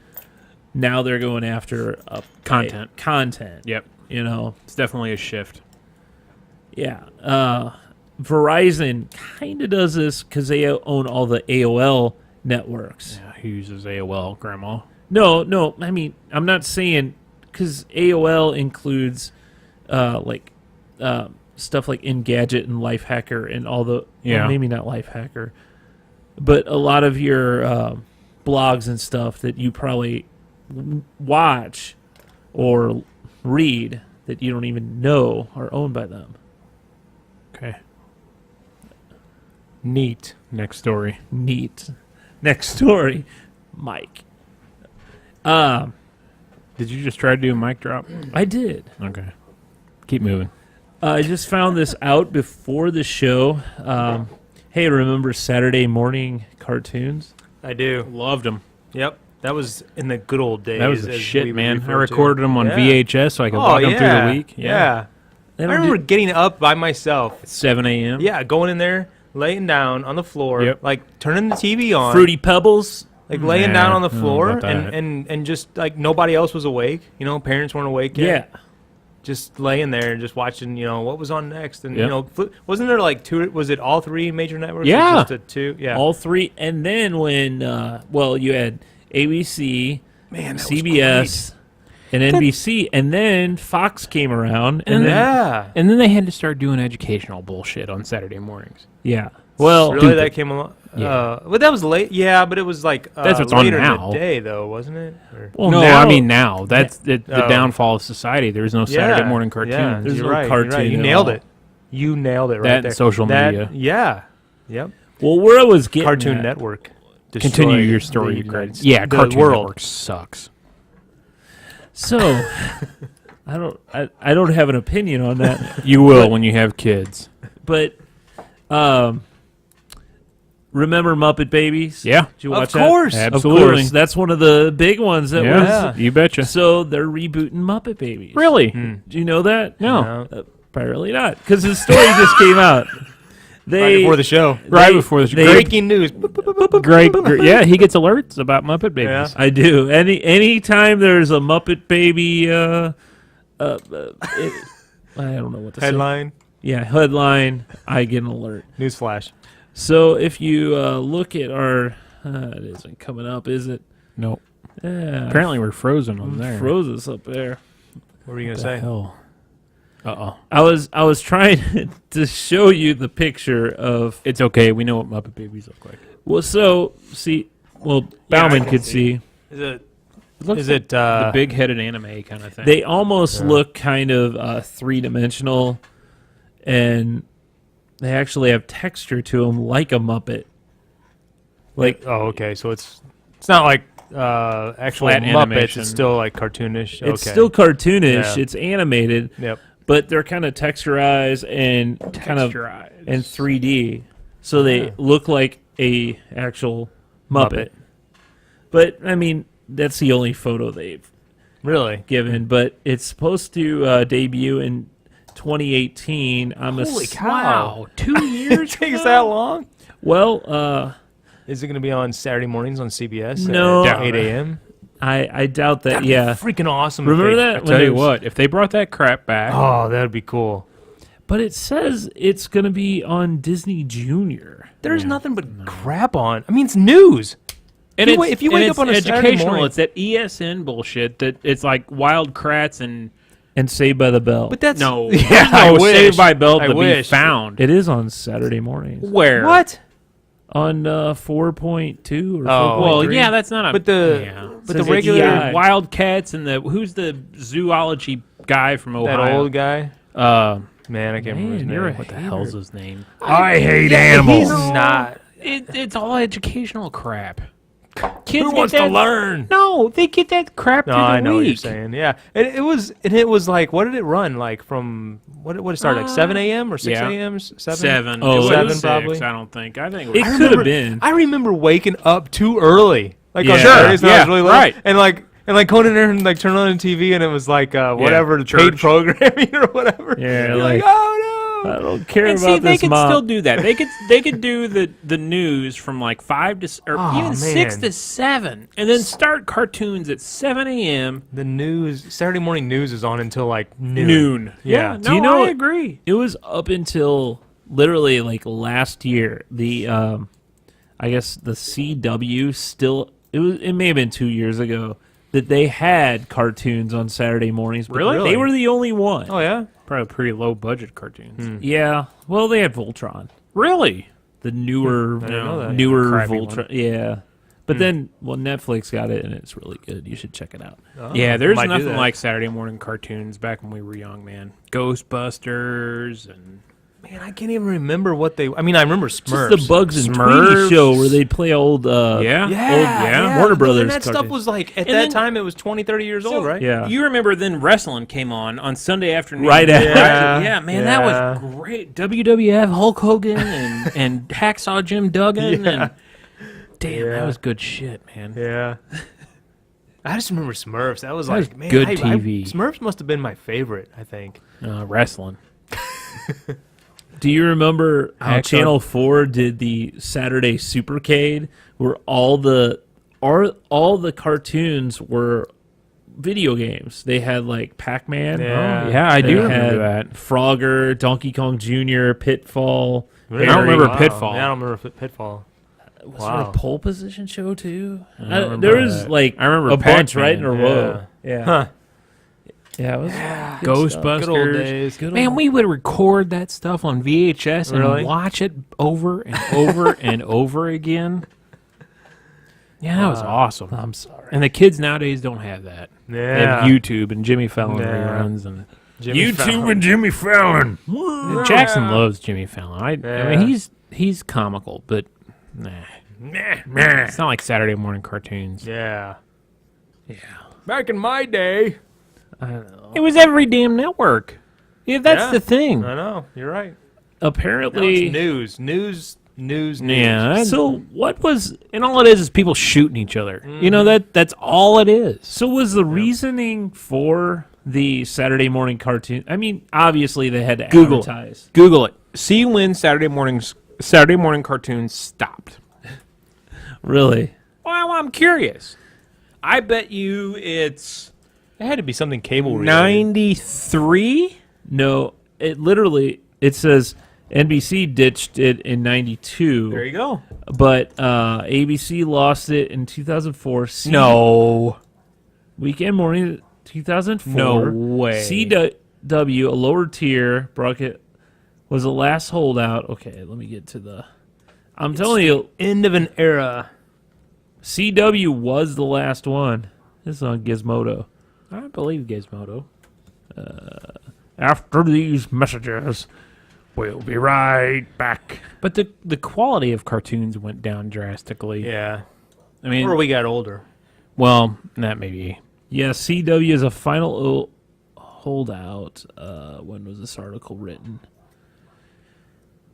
Now they're going after Content. Content. Yep. It's definitely a shift. Yeah. Verizon kind of does this because they own all the AOL networks. Yeah, who uses AOL, Grandma? No. I mean, I'm not saying because AOL includes stuff like Engadget and Lifehacker and all the well, maybe not Lifehacker, but a lot of your blogs and stuff that you probably watch or read that you don't even know are owned by them. Okay. Neat. Next story. Neat. Next story, Mike. Did you just try to do a mic drop? I did. Okay. Keep moving. I just found this out before the show. Hey, remember Saturday morning cartoons? I do. Loved them. Yep. That was in the good old days. That was the as shit, we man. I refer to. recorded them on Yeah. VHS so I could watch them through the week. Yeah. They I don't remember do- getting up by myself. 7 a.m. Yeah, going in there, laying down on the floor, Yep. like turning the TV on, Fruity Pebbles. like laying Nah, down on the I don't know floor, about that. and just like nobody else was awake. Parents weren't awake yet. Yeah. Just laying there and just watching, what was on next, and Yep. wasn't there like two? Was it all three major networks? or Yeah. just the two. Yeah, All three. And then when, you had ABC, man, that CBS, and NBC, and then Fox came around. was And great. then, Yeah, And then they had to start doing educational bullshit on Saturday mornings. yeah. Well, really, that came along. Yeah. Well, that was late. Yeah, but it was like That's what's on later now. in the day, though, wasn't it? Or- well, no, now, I mean now. That's the Oh. downfall of society. There's no Saturday morning cartoons. Yeah, There's you're no right. cartoon You're right. You at nailed all. it. You nailed it right That there. and social media. Yeah. Yep. well, where I was getting Cartoon at- Network. Continue destroyed your story. the you United Greg. States- Yeah, the Cartoon world. Network sucks. So, I don't have an opinion on that. You will when you have kids. But, remember Muppet Babies? Yeah. Did you Of watch course. that? Absolutely. Of course. That's one of the big ones that Yeah, you betcha. was. So they're rebooting Muppet Babies. Really? Do you know that? No. Apparently not, because the story just came out. Right They before the show. Right before the they- Breaking news. Great. Yeah, he gets alerts about Muppet Babies. Yeah. I do. Anytime there's a Muppet Baby, I don't know what to say. Headline. Yeah, headline. I get an alert. Newsflash. So if you look at our, it isn't coming up, is it? Nope. Yeah, Apparently we're frozen on there. froze us up there. What were you What gonna the say? hell? Uh-oh. I was trying to show you the picture of. It's okay. We know what Muppet Babies look like. Well, so see, well, Yeah, I Bauman can could see. see. Is it? It looks Is like it the big-headed anime kind of thing? They almost Yeah. look kind of three-dimensional, and they actually have texture to them like a Muppet. Like, Oh, okay. So it's not like actual Flat Muppets. animation. It's still like cartoonish. it's Okay. still cartoonish. Yeah. It's animated, Yep. but they're kind of texturized and kind of Texturized. in 3D, so they Yeah. look like a actual Muppet. But I mean, that's the only photo they've Really? given. But it's supposed to debut in 2018. Holy cow! Wow, 2 It years? takes that long? Well, Is it going to be on Saturday mornings on CBS? No. At 8 a.m.? I doubt that. That'd Yeah. be freaking awesome. if Remember they- that? I when tell you there's- what, if they brought that crap back, Oh, that'd be cool. But it says it's going to be on Disney Junior. There's nothing but crap on. I mean, it's news. and if you wake and up on a it's Saturday educational, morning- it's that ESN bullshit that it's like Wild Kratts and And Saved by the Bell. But that's no, Yeah, there's I no wish. Saved by Bell I to be wish. found. it is on Saturday mornings. Where? What? On 4.2 or 4.3. Oh. Well, yeah, that's not a. But the yeah. but the Says regular EI. Wildcats and the who's the zoology guy from that Ohio? old guy. Man, I can't remember his Man, name. you're a What the hell's his name? I hate He's not. It's all educational crap. Kids Who get wants that, to learn? No, they get that crap No, through the I know what you're week. saying. Yeah, it was like, what did it run like from? What did it start like 7 a.m. or 6 yeah. a.m. 7? Seven. Oh, It was seven six, probably? I don't think. I think It was could have been. I remember waking up too early, like on Yeah. Saturdays when I was Yeah, really late, right. and like Conan and like turn on the TV and it was like whatever the paid church. programming or whatever. Yeah, You're like- oh I no. don't care And about see, they this could mom. still do that. They could do the news from like 5 to or Oh, even 6 man. to 7, and then start cartoons at 7 a.m. The news, Saturday morning news is on until like noon. noon. Yeah. no, Do you know I what- agree. It was up until literally like last year. The I guess the CW still it may have been 2 years ago that they had cartoons on Saturday mornings. But Really? They were the only one. Oh yeah. Probably pretty low budget cartoons. Yeah. Well, they had Voltron, Really? the newer I didn't know that. newer Crappy Voltron. Yeah. But then, well, Netflix got it, and it's really good. You should check it out. Oh, Yeah, there's might do nothing that. like Saturday morning cartoons back when we were young, man. Ghostbusters and Man, I can't even remember what they. I mean, I remember Smurfs. Just the Bugs and Tweety Smurfs. show where they'd play old. yeah. Yeah, Warner Brothers And that stuff cartoons. was like at And that then- time it was 20, 30 years old, right? Yeah. You remember then wrestling came on Sunday afternoon. Right after. Yeah, man, that Yeah. was great. WWF, Hulk Hogan, and Hacksaw Jim Duggan. Yeah. And, damn, Yeah. that was good shit, man. Yeah. I just remember Smurfs. That was That was like, man, good I- TV. Smurfs must have been my favorite, I think. Wrestling. Do you remember how Hacksaw- Channel 4 did the Saturday Supercade, where all the cartoons were video games? They had like Pac-Man. Yeah. Yeah, I They do had remember that. Frogger, Donkey Kong Jr., Pitfall. I don't remember Wow. Pitfall. Yeah, I don't remember Pitfall. Was Wow. there a pole position show too? don't remember There was that. like I remember a bunch Pac-Man. right in a row. Yeah, Huh. yeah, it was Ghostbusters. Good old days. Good Man, old- we would record that stuff on VHS and Really? watch it over and over and over again. Yeah, that was awesome. I'm sorry. And the kids nowadays don't have that. They Yeah. have YouTube and Jimmy Fallon Yeah. reruns and Jimmy Fallon. and Jimmy Fallon. Jackson loves Jimmy Fallon. I Yeah. mean, he's comical, but nah. It's not like Saturday morning cartoons. Yeah. Yeah, Back in my day. I know. It was every damn network. Yeah, that's Yeah. the thing. I know. You're right. Apparently, News. Yeah. so what was And all it is people shooting each other. You know that's all it is. so was the reasoning for the Saturday morning cartoon? I mean, obviously they had to Google. advertise. Google it. See when Saturday morning cartoons stopped. Really? Well, I'm curious. I bet you it's It had to be something cable related. 93. No, it says NBC ditched it in '92. There you go. But ABC lost it in 2004. No. Weekend morning 2004. No way. CW, a lower tier bracket, was the last holdout. Okay, let me get to the. I'm telling you, End of an era. CW was the last one. This is on Gizmodo. I believe Gizmodo. After these messages, we'll be right back. But the quality of cartoons went down drastically. Yeah. I mean, Or we got older. well, that may be. Yeah, CW is a final holdout. When was this article written?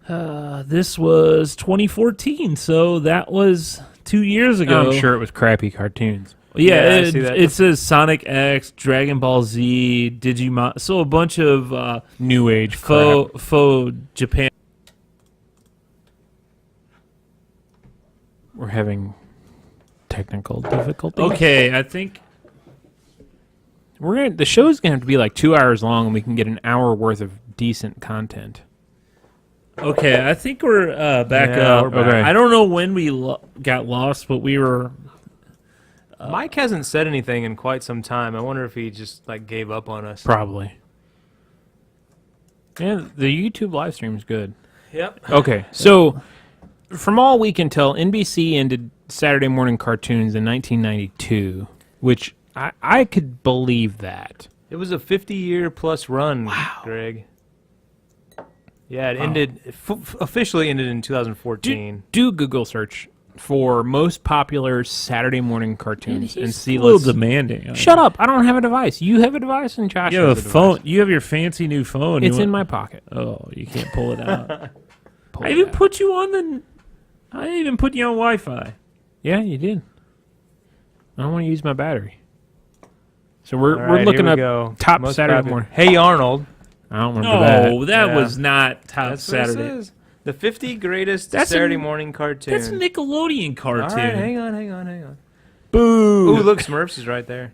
This was 2014, so that was 2 years ago. I'm sure it was crappy cartoons. Yeah, Yeah, I see that. it says Sonic X, Dragon Ball Z, Digimon, so a bunch of New age crap. faux Japan. We're having technical difficulties. Okay, I think The show's gonna have to be like 2 hours long, and we can get an hour worth of decent content. I think we're back Yeah, up. we're back. Okay. I don't know when we got lost, but we were. Mike hasn't said anything in quite some time. I wonder if he just like gave up on us. Probably. Yeah, the YouTube live stream is good. Yep. Okay, so from all we can tell, NBC ended Saturday morning cartoons in 1992, which I could believe that. It was a 50-year plus run, Greg. Yeah, it ended officially ended in 2014. Do Google search for most popular Saturday morning cartoons and see. a little demanding. Shut up! I don't have a device. You have a device, and Josh You has have a device. phone. You have your fancy new phone. It's You in want- my pocket. Oh, you can't pull it out. Pull I it even out. put you on the. I even put you on Wi-Fi. Yeah, you did. I don't want to use my battery. So All we're right, looking here up we go. top Most Saturday popular. morning. Hey Arnold. I don't remember No, that. that Yeah. was not top That's what it Saturday. says. The 50 greatest That's Saturday a- morning cartoons. That's a Nickelodeon All cartoon. right, hang on. Boo! Ooh, look, Smurfs is right there.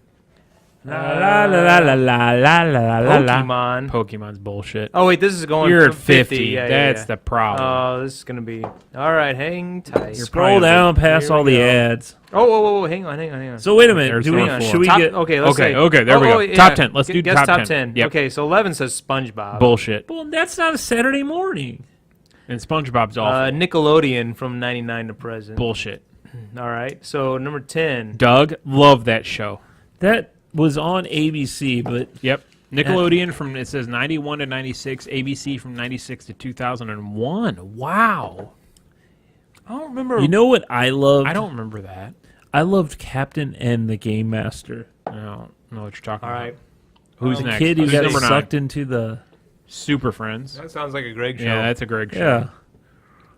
La la la la la la la la la. Pokemon. Pokemon's bullshit. Oh wait, this is going. You're at from 50. Yeah, That's yeah. the problem. Oh, this is gonna be. All right, hang tight. Scroll down past Here we all the go. ads. Oh, whoa, hang on. So wait a minute. There's Do we, number four. should we Top- get? Okay, let's Okay, say. okay, there we go. yeah. Top 10. Let's do Guess top 10. Yep. Okay, so 11 says SpongeBob. Bullshit. Well, that's not a Saturday morning. And SpongeBob's awful. Nickelodeon from 99 to present. Bullshit. All right, so number 10. Doug, love that show. That was on ABC, but Yep. Nickelodeon from, it says 91 to 96, ABC from 96 to 2001. Wow. I don't remember. you know what I loved? I don't remember that. I loved Captain N, the Game Master. I don't know what you're talking All about. right. Who's The next? kid who Who's got number 9? sucked into the. Super Friends. That sounds like a Greg show. Yeah, that's a Greg show. Yeah.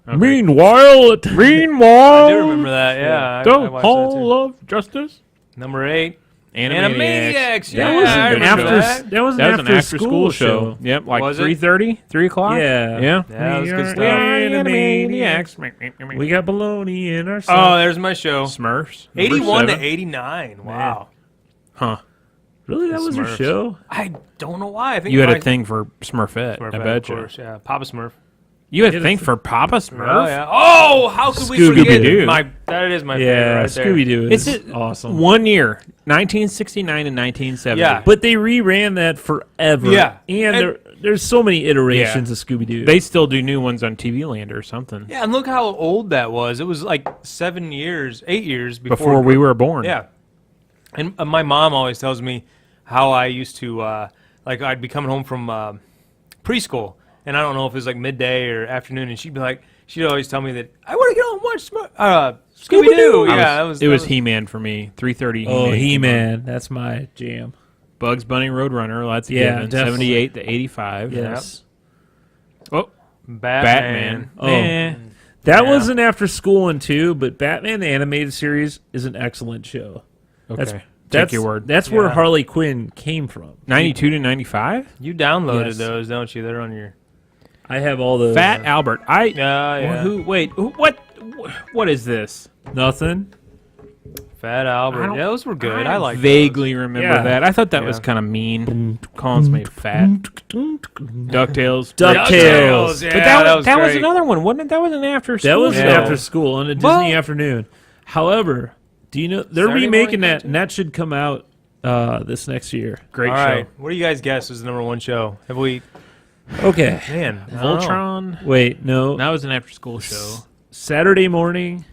Okay. Meanwhile, I do remember that. Yeah. The I watched that Hall too. of Justice. Number 8. Animaniacs. Animaniacs. that Yeah, was I an remember after. that. That was an That was an after after school show. Yep, like Was it? 3:30, 3 o'clock. Yeah. Yeah. Yeah, that was We good are stuff. Animaniacs. We got baloney in our. Oh, song. there's my show. Smurfs. number 81 to 7. 89. Wow. Huh. Really, that was your Smurfs. show? I don't know why. I think You had my- a thing for Smurfette, Smurf, I of bet you. course, yeah. Papa Smurf. You had Yeah, a thing the- for Papa Smurf? Oh, yeah. Oh, how could we Scooby-Doo. forget? That is my favorite Yeah, right there. Scooby Doo It's is awesome. 1 year, 1969 and 1970. Yeah. But they reran that forever. Yeah. and And- there's so many iterations of Scooby Doo. They still do new ones on TV Land or something. Yeah, and look how old that was. It was like 8 years Before we were born. Yeah. And my mom always tells me how I used to, like, I'd be coming home from preschool, and I don't know if it was like midday or afternoon, and she'd always tell me that I want to get home and watch Scooby-Doo. Yeah, It was He-Man for me. 3:30. Oh, He-Man. That's my jam. Bugs Bunny Roadrunner. That's a Yeah, given. definitely. 78 to 85. Yes. Oh, Batman. Batman. Oh. Eh. That Yeah. was an after school one too, but Batman the Animated Series is an excellent show. Okay. That's Take your word. That's where Yeah. Harley Quinn came from. 92 to 95? You downloaded Yes. those, don't you? They're on your. I have all those. Fat Albert. Yeah. What is this? Nothing. Fat I Albert. don't- Yeah, those were good. I like vaguely remember Yeah. that. I thought that Yeah. was kind of mean. Calling somebody fat. DuckTales. DuckTales. Yeah, But that was great. another one, wasn't it? That was an after school. That was Yeah. after school on a Disney Well- afternoon. However, do you know they're Saturday remaking morning that, cartoon? and that should come out this next year. Great All show. right. What do you guys guess is the number 1 show? Have we? Okay. Man, I don't know. Voltron. Wait, no. That was an after school show. Saturday morning.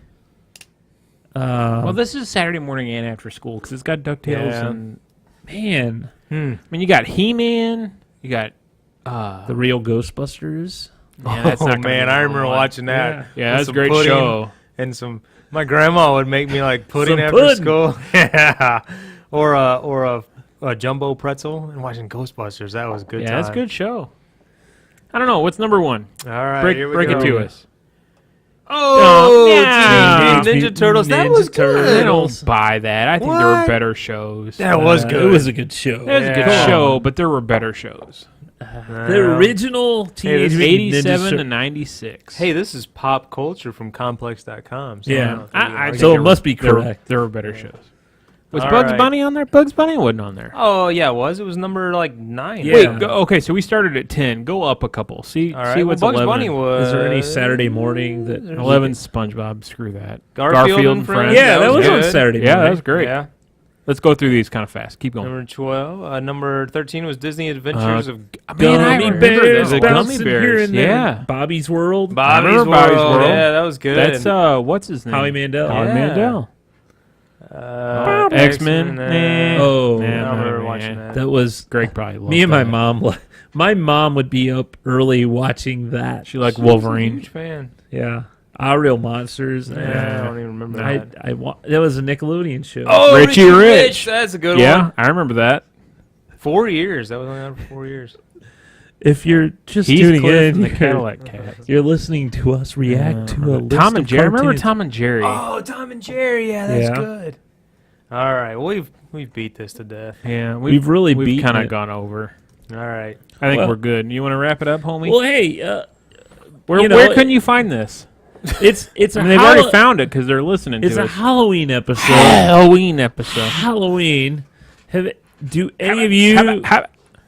Well, this is Saturday morning and after school because it's got DuckTales Yeah. and. Man, Hmm. I mean, you got He-Man. You got. the real Ghostbusters. Yeah, that's not gonna be man, I number remember one. watching that. Yeah, With that's a some great pudding show. And some, my grandma would make me like pudding Some after pudding. school. Yeah, or a jumbo pretzel and watching Ghostbusters. That was a good. Yeah, time. that's a good show. I don't know. What's number 1? All right, Break, here we break it go. to us. Oh, yeah. Teenage Ninja Turtles. That Ninja was Turtles. I good. don't buy that. I think there were What? better shows. That was It good. was a good show. It was a good Yeah. show, but there were better shows. The original Teenage Mutant Ninja 87 to Tur- Uh, 96. Hey, this is pop culture from complex.com. So Yeah. I don't know if we can argue. So it there must were- be there were- correct. There were better shows. Was All Bugs right. Bunny on there? Bugs Bunny wasn't on there. Oh, yeah, it was. It was number, 9. Yeah. Wait, okay, so we started at 10. Go up a couple. See, All right. see Well, what's Bugs 11. Bunny was... Is there any Saturday morning that 11 SpongeBob. Screw that. Garfield and Friends. Yeah, that was on good. Saturday Yeah, morning. that was great. Yeah. Let's go through these kind of fast. Keep going. Number 12. Number 13 was Disney Adventures of Man, I Gummy remember bears, those. bouncing Gummy here bears. and there. Yeah. Bobby's World. Bobby's remember World. Bobby's World. Yeah, that was good. That's, what's his name? Howie Mandel. Howie Yeah. Mandel. X-Men. X-Men. Oh, I Yeah, don't remember man, watching yeah. that. that was Greg probably loved me and my that. mom. My mom would be up early watching that. She liked She was a Wolverine. huge fan. Yeah, Our Real Monsters. Yeah, I don't even remember I, that. that was a Nickelodeon show. Oh, Richie Rich. That's a good Yeah, one. I remember that. 4 years. That was only on for 4 years. If you're just He's tuning Cliff in, and the Cadillac Cat. you're listening to us react to a list Tom and of Jerry. Remember cartoons. Tom and Jerry? Oh, Tom and Jerry. Yeah, that's Yeah. good. All right. Well, we've beat this to death. Yeah, We've really we've beaten kind of it. gone over. All right. I think Well- we're good. You want to wrap it up, homie? Well, hey, where you know, where can you find this? it's I a mean, they've already found it because they're listening it's to a us. Halloween episode. Halloween episode. Halloween. Do any of you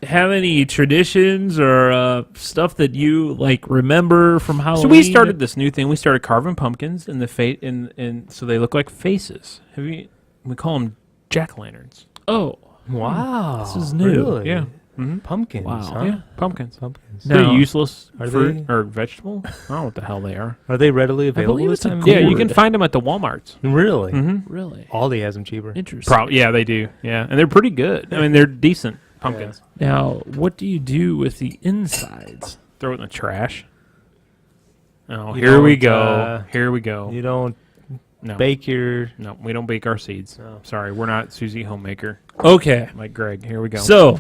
have any traditions or stuff that you like remember from Halloween? So we started this new thing. We started carving pumpkins in the in so they look like faces. We call them jack-o'-lanterns. Oh, Wow. This is new. Really? Yeah. Mm-hmm. Pumpkins. Wow. Huh? Yeah, pumpkins. Pumpkins. No. They're useless Are fruit they? or vegetable. I don't know what the hell they are. Are they readily available believe this it's a time? of gourd. Yeah, year? you can find them at the Walmarts. Really? Mm-hmm. really Aldi has them cheaper. interesting. Yeah, they do. Yeah, and they're pretty good. I mean, they're decent pumpkins. Now, what do you do with the insides? Throw it in the trash. Oh, You here we don't, go. Here we go. You don't No, bake your... no, we don't bake our seeds. No. Sorry, we're not Susie Homemaker Okay, like Greg. Here we go. so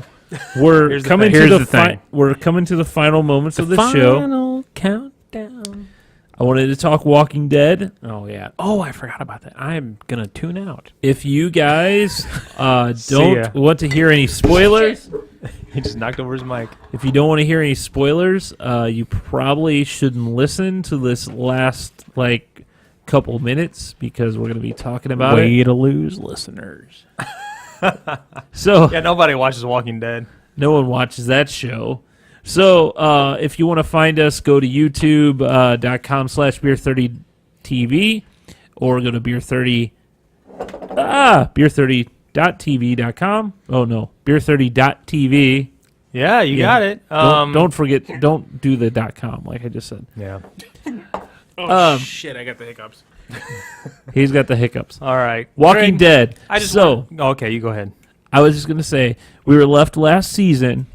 we're Here's the coming thing. to Here's the, the thing. we're coming to the final moments the of the show. final countdown. I wanted to talk Walking Dead. Oh yeah. Oh, I forgot about that. I'm gonna tune out. If you guys ya. don't want to hear any spoilers, He just knocked over his mic. if you don't want to hear any spoilers, you probably shouldn't listen to this last couple minutes because we're going to be talking about Way it. to lose listeners. So Yeah, nobody watches Walking Dead. no one watches that show. So if you want to find us, go to youtube.com/beer30tv or go to beer30.tv.com. Oh no, beer30.tv. Yeah, you Yeah. got it. Don't forget, don't do the .com like I just said. Yeah. Oh shit! I got the hiccups. He's got the hiccups. All right. Walking Greg, Dead. I just so okay, you go ahead. I was just gonna say we were left last season.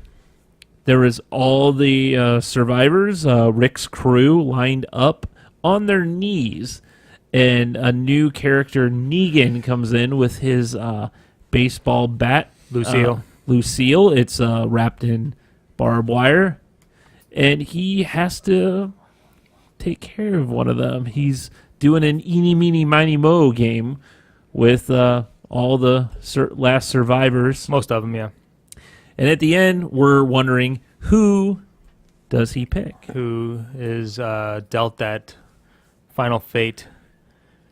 There was all the survivors, Rick's crew, lined up on their knees, and a new character, Negan, comes in with his baseball bat. Lucille. Lucille. It's wrapped in barbed wire, and he has to take care of one of them. He's doing an eeny, meeny, miny, mo game with all the last survivors. Most of them, yeah. And at the end, we're wondering, who does he pick? Who is dealt that final fate?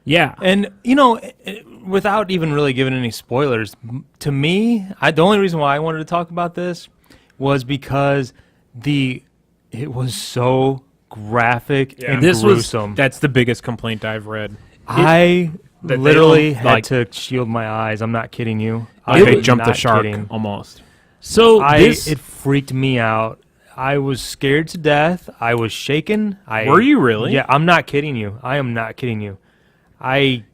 Yeah. And without even really giving any spoilers, to me, the only reason why I wanted to talk about this was because it was so graphic and This was- gruesome. That's the biggest complaint I've read. I that they literally don't, had like- to shield my eyes. I'm not kidding you. Like they was jumped the not shark kidding. almost. So It freaked me out. I was scared to death. I was shaken. Were you really? Yeah, I'm not kidding you. I am not kidding you.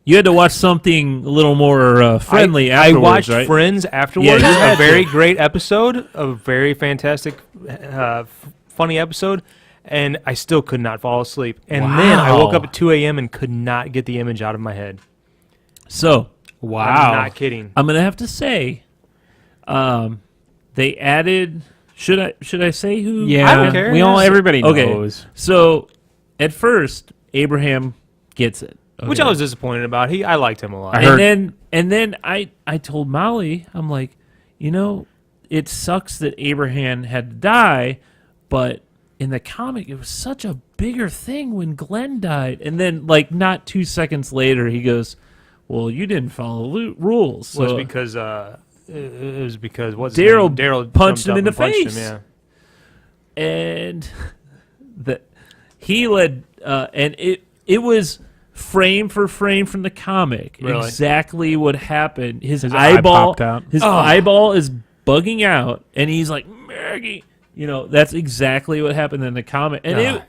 you had to watch something a little more friendly I afterwards, watched right? Friends afterwards. Yeah, you had a very great episode, a very fantastic, funny episode, and I still could not fall asleep. And then I woke up Wow. at 2 a.m. and could not get the image out of my head. So I'm not kidding. I'm gonna have to say, they added. Should I say who? Yeah, I don't care. Everybody Okay. knows. So at first, Abraham gets it, Which I was disappointed about. I liked him a lot. I heard- and then I told Molly, I'm like, it sucks that Abraham had to die, but in the comic, it was such a bigger thing when Glenn died. And then, like, not 2 seconds later, he goes, well, you didn't follow rules. So It was because what's Daryl punched jumped him up in the and punched face. him, And he led, and it was frame for frame from the comic. Really? Exactly what happened. His eye eyeball popped out. His eyeball is bugging out, and he's like, Maggie. You know, that's exactly what happened in the comic. And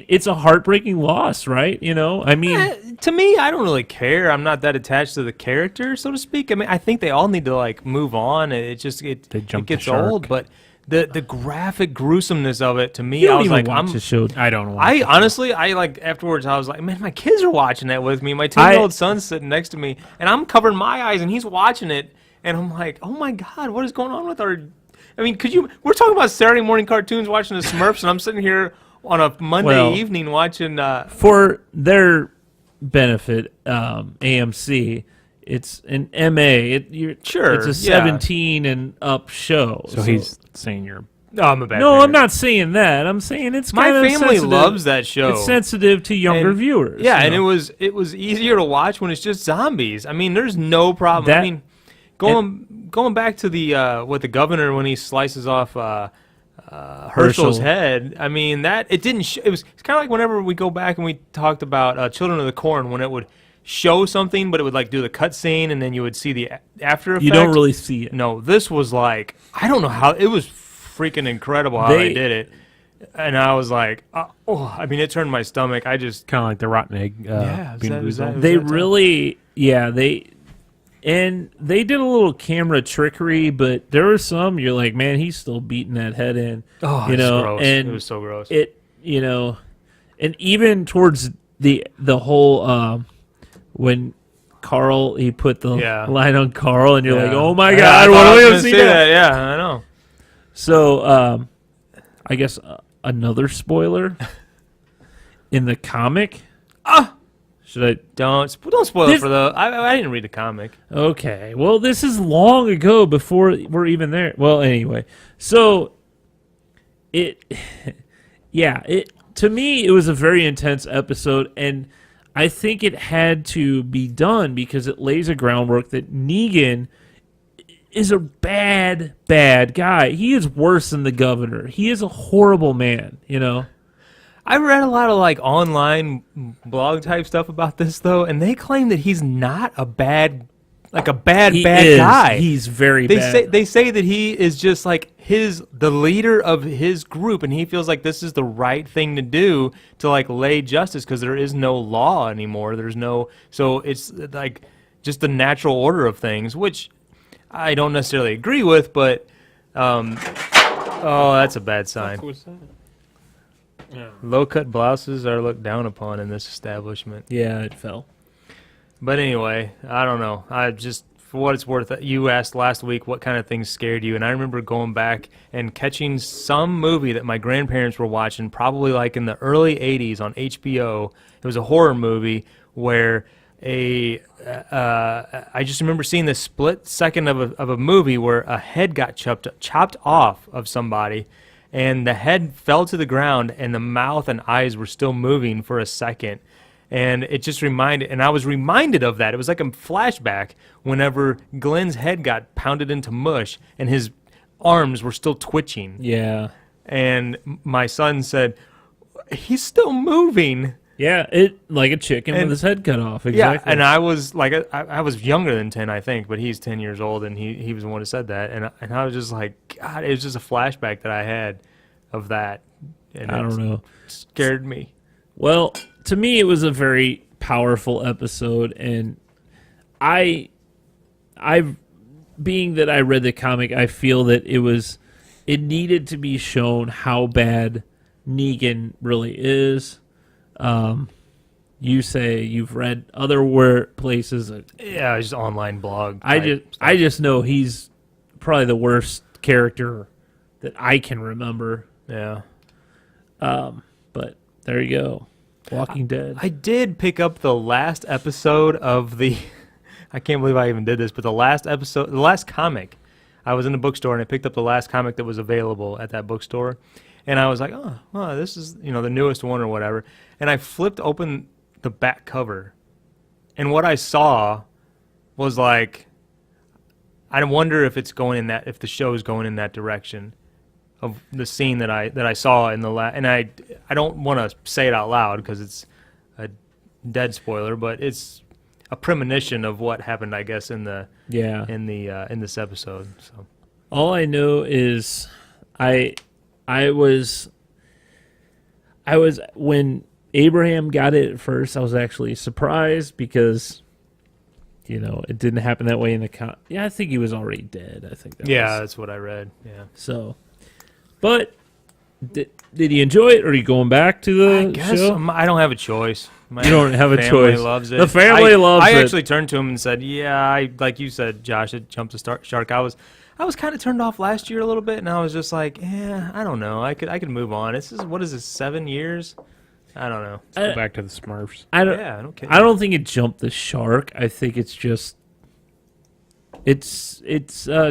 it's a heartbreaking loss, right? You know, I mean, to me, I don't really care. I'm not that attached to the character, so to speak. I mean, I think they all need to like move on. It gets the shark. old, but the graphic gruesomeness of it to me, you I don't was even like, watch the show. I don't know. I honestly, I like afterwards, I was like, man, my kids are watching that with me. My 10-year-old son's sitting next to me, and I'm covering my eyes, and he's watching it, and I'm like, oh my god, what is going on with our? I mean, we're talking about Saturday morning cartoons, watching the Smurfs, and I'm sitting here on a Monday evening watching. For their benefit, AMC, it's an MA. Sure, it's a 17 and up show. So he's saying you're. No, I'm a bad. No, parent. I'm not saying that. I'm saying it's My kind of family sensitive. loves that show. It's sensitive to younger viewers. Yeah, you and know? it was easier to watch when it's just zombies. I mean, there's no problem. I mean, going back to the with the governor when he slices off Herschel's head. I mean, it didn't. It's kind of like whenever we go back and we talked about Children of the Corn, when it would show something, but it would like do the cut scene, and then you would see the after effect. You don't really see it. No, this was like, I don't know how, it was freaking incredible how they did it. And I was like, I mean, it turned my stomach. I just Kind of like the rotten egg. Bean-Boozled. They really, they did a little camera trickery, but there were some you're like, man, he's still beating that head in. Oh, you it's know, gross. and It was so gross. And even towards the whole when Carl, he put the line on Carl, and you're like, oh my god, what are we gonna see that? Yeah, I know. So, I guess another spoiler in the comic. Should I? Don't spoil it for the. I didn't read the comic. Okay. Well, this is long ago before we're even there. Well, anyway. So to me it was a very intense episode, and I think it had to be done because it lays a groundwork that Negan is a bad guy. He is worse than the governor. He is a horrible man, you know. I read a lot of like online blog type stuff about this though, and they claim that he's not a bad guy. He's very bad. They say that he is just like the leader of his group, and he feels like this is the right thing to do to like lay justice because there is no law anymore. So it's like just the natural order of things, which I don't necessarily agree with, but that's a bad sign. Yeah. Low-cut blouses are looked down upon in this establishment. Yeah, it fell. But anyway, I don't know. I just, for what it's worth, you asked last week what kind of things scared you, and I remember going back and catching some movie that my grandparents were watching, probably like in the early 80s on HBO. It was a horror movie where I just remember seeing this split second of a movie where a head got chopped off of somebody, and the head fell to the ground, and the mouth and eyes were still moving for a second. And it just and I was reminded of that. It was like a flashback whenever Glenn's head got pounded into mush, and his arms were still twitching. Yeah. And my son said, he's still moving. Yeah, it like a chicken with his head cut off. Exactly. Yeah, and I was like, I was younger than 10, I think, but he's 10 years old, and he was the one who said that. And I was just like, God, it was just a flashback that I had of that. And I don't know. Scared me. Well, to me, it was a very powerful episode, and being that I read the comic, I feel that it needed to be shown how bad Negan really is. You say you've read other places. Yeah, just online blog. I just know he's probably the worst character that I can remember. Yeah. But there you go. Walking Dead. I did pick up the last episode of the I can't believe I even did this, but the last comic I was in the bookstore and I picked up the last comic that was available at that bookstore, and I was like, oh, this is the newest one or whatever. And I flipped open the back cover, and what I saw was like, I wonder if it's going in that, if the show is going in that direction of the scene that I saw in the and I don't want to say it out loud because it's a dead spoiler, but it's a premonition of what happened, I guess, in this episode. So All I know is I was when Abraham got it at first, I was actually surprised because it didn't happen that way in the yeah, I think he was already dead. I think that's what I read. Yeah. So, but did he enjoy it, or are you going back to the I guess show? I don't have a choice. My You don't have a family choice. Loves it. The family loves I it. actually turned to him and said, "Yeah, like you said, Josh, it jumped the shark." I was kind of turned off last year a little bit, and I was just like, "Yeah, I don't know. I could move on." What is this? 7 years? I don't know. Let's go back to the Smurfs. I don't. Yeah, I don't care. I don't think it jumped the shark. I think it's just it's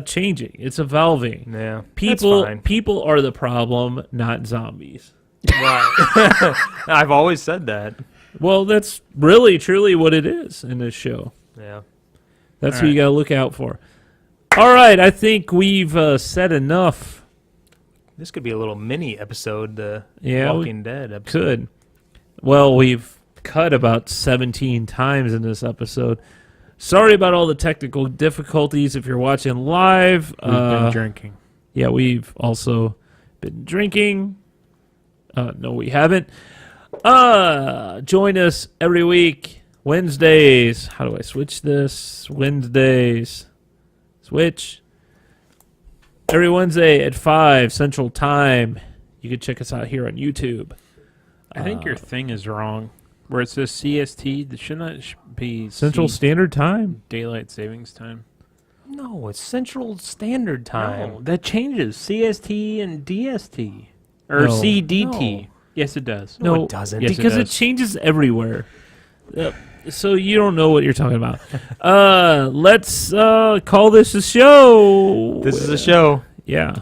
changing. It's evolving. Yeah, People that's fine. people are the problem, not zombies. Right. I've always said that. Well, that's really truly what it is in this show. Yeah. That's All what you right. got to look out for. All right, I think we've said enough. This could be a little mini episode, the Yeah, we Walking Dead episode. Could. Well, we've cut about 17 times in this episode. Sorry about all the technical difficulties if you're watching live. We've been drinking. Yeah, we've also been drinking. No, we haven't. Join us every week, Wednesdays. How do I switch this? Wednesdays. Switch. Every Wednesday at 5 Central Time. You can check us out here on YouTube. I think your thing is wrong. Where it says CST, that should not be Central Standard Time. Daylight Savings Time. No, it's Central Standard Time. No, that changes. CST and DST. Or No. CDT. No. Yes, it does. No, it doesn't. Yes, Because it does. changes everywhere. So you don't know what you're talking about. Let's call this a show. This is a show. Yeah.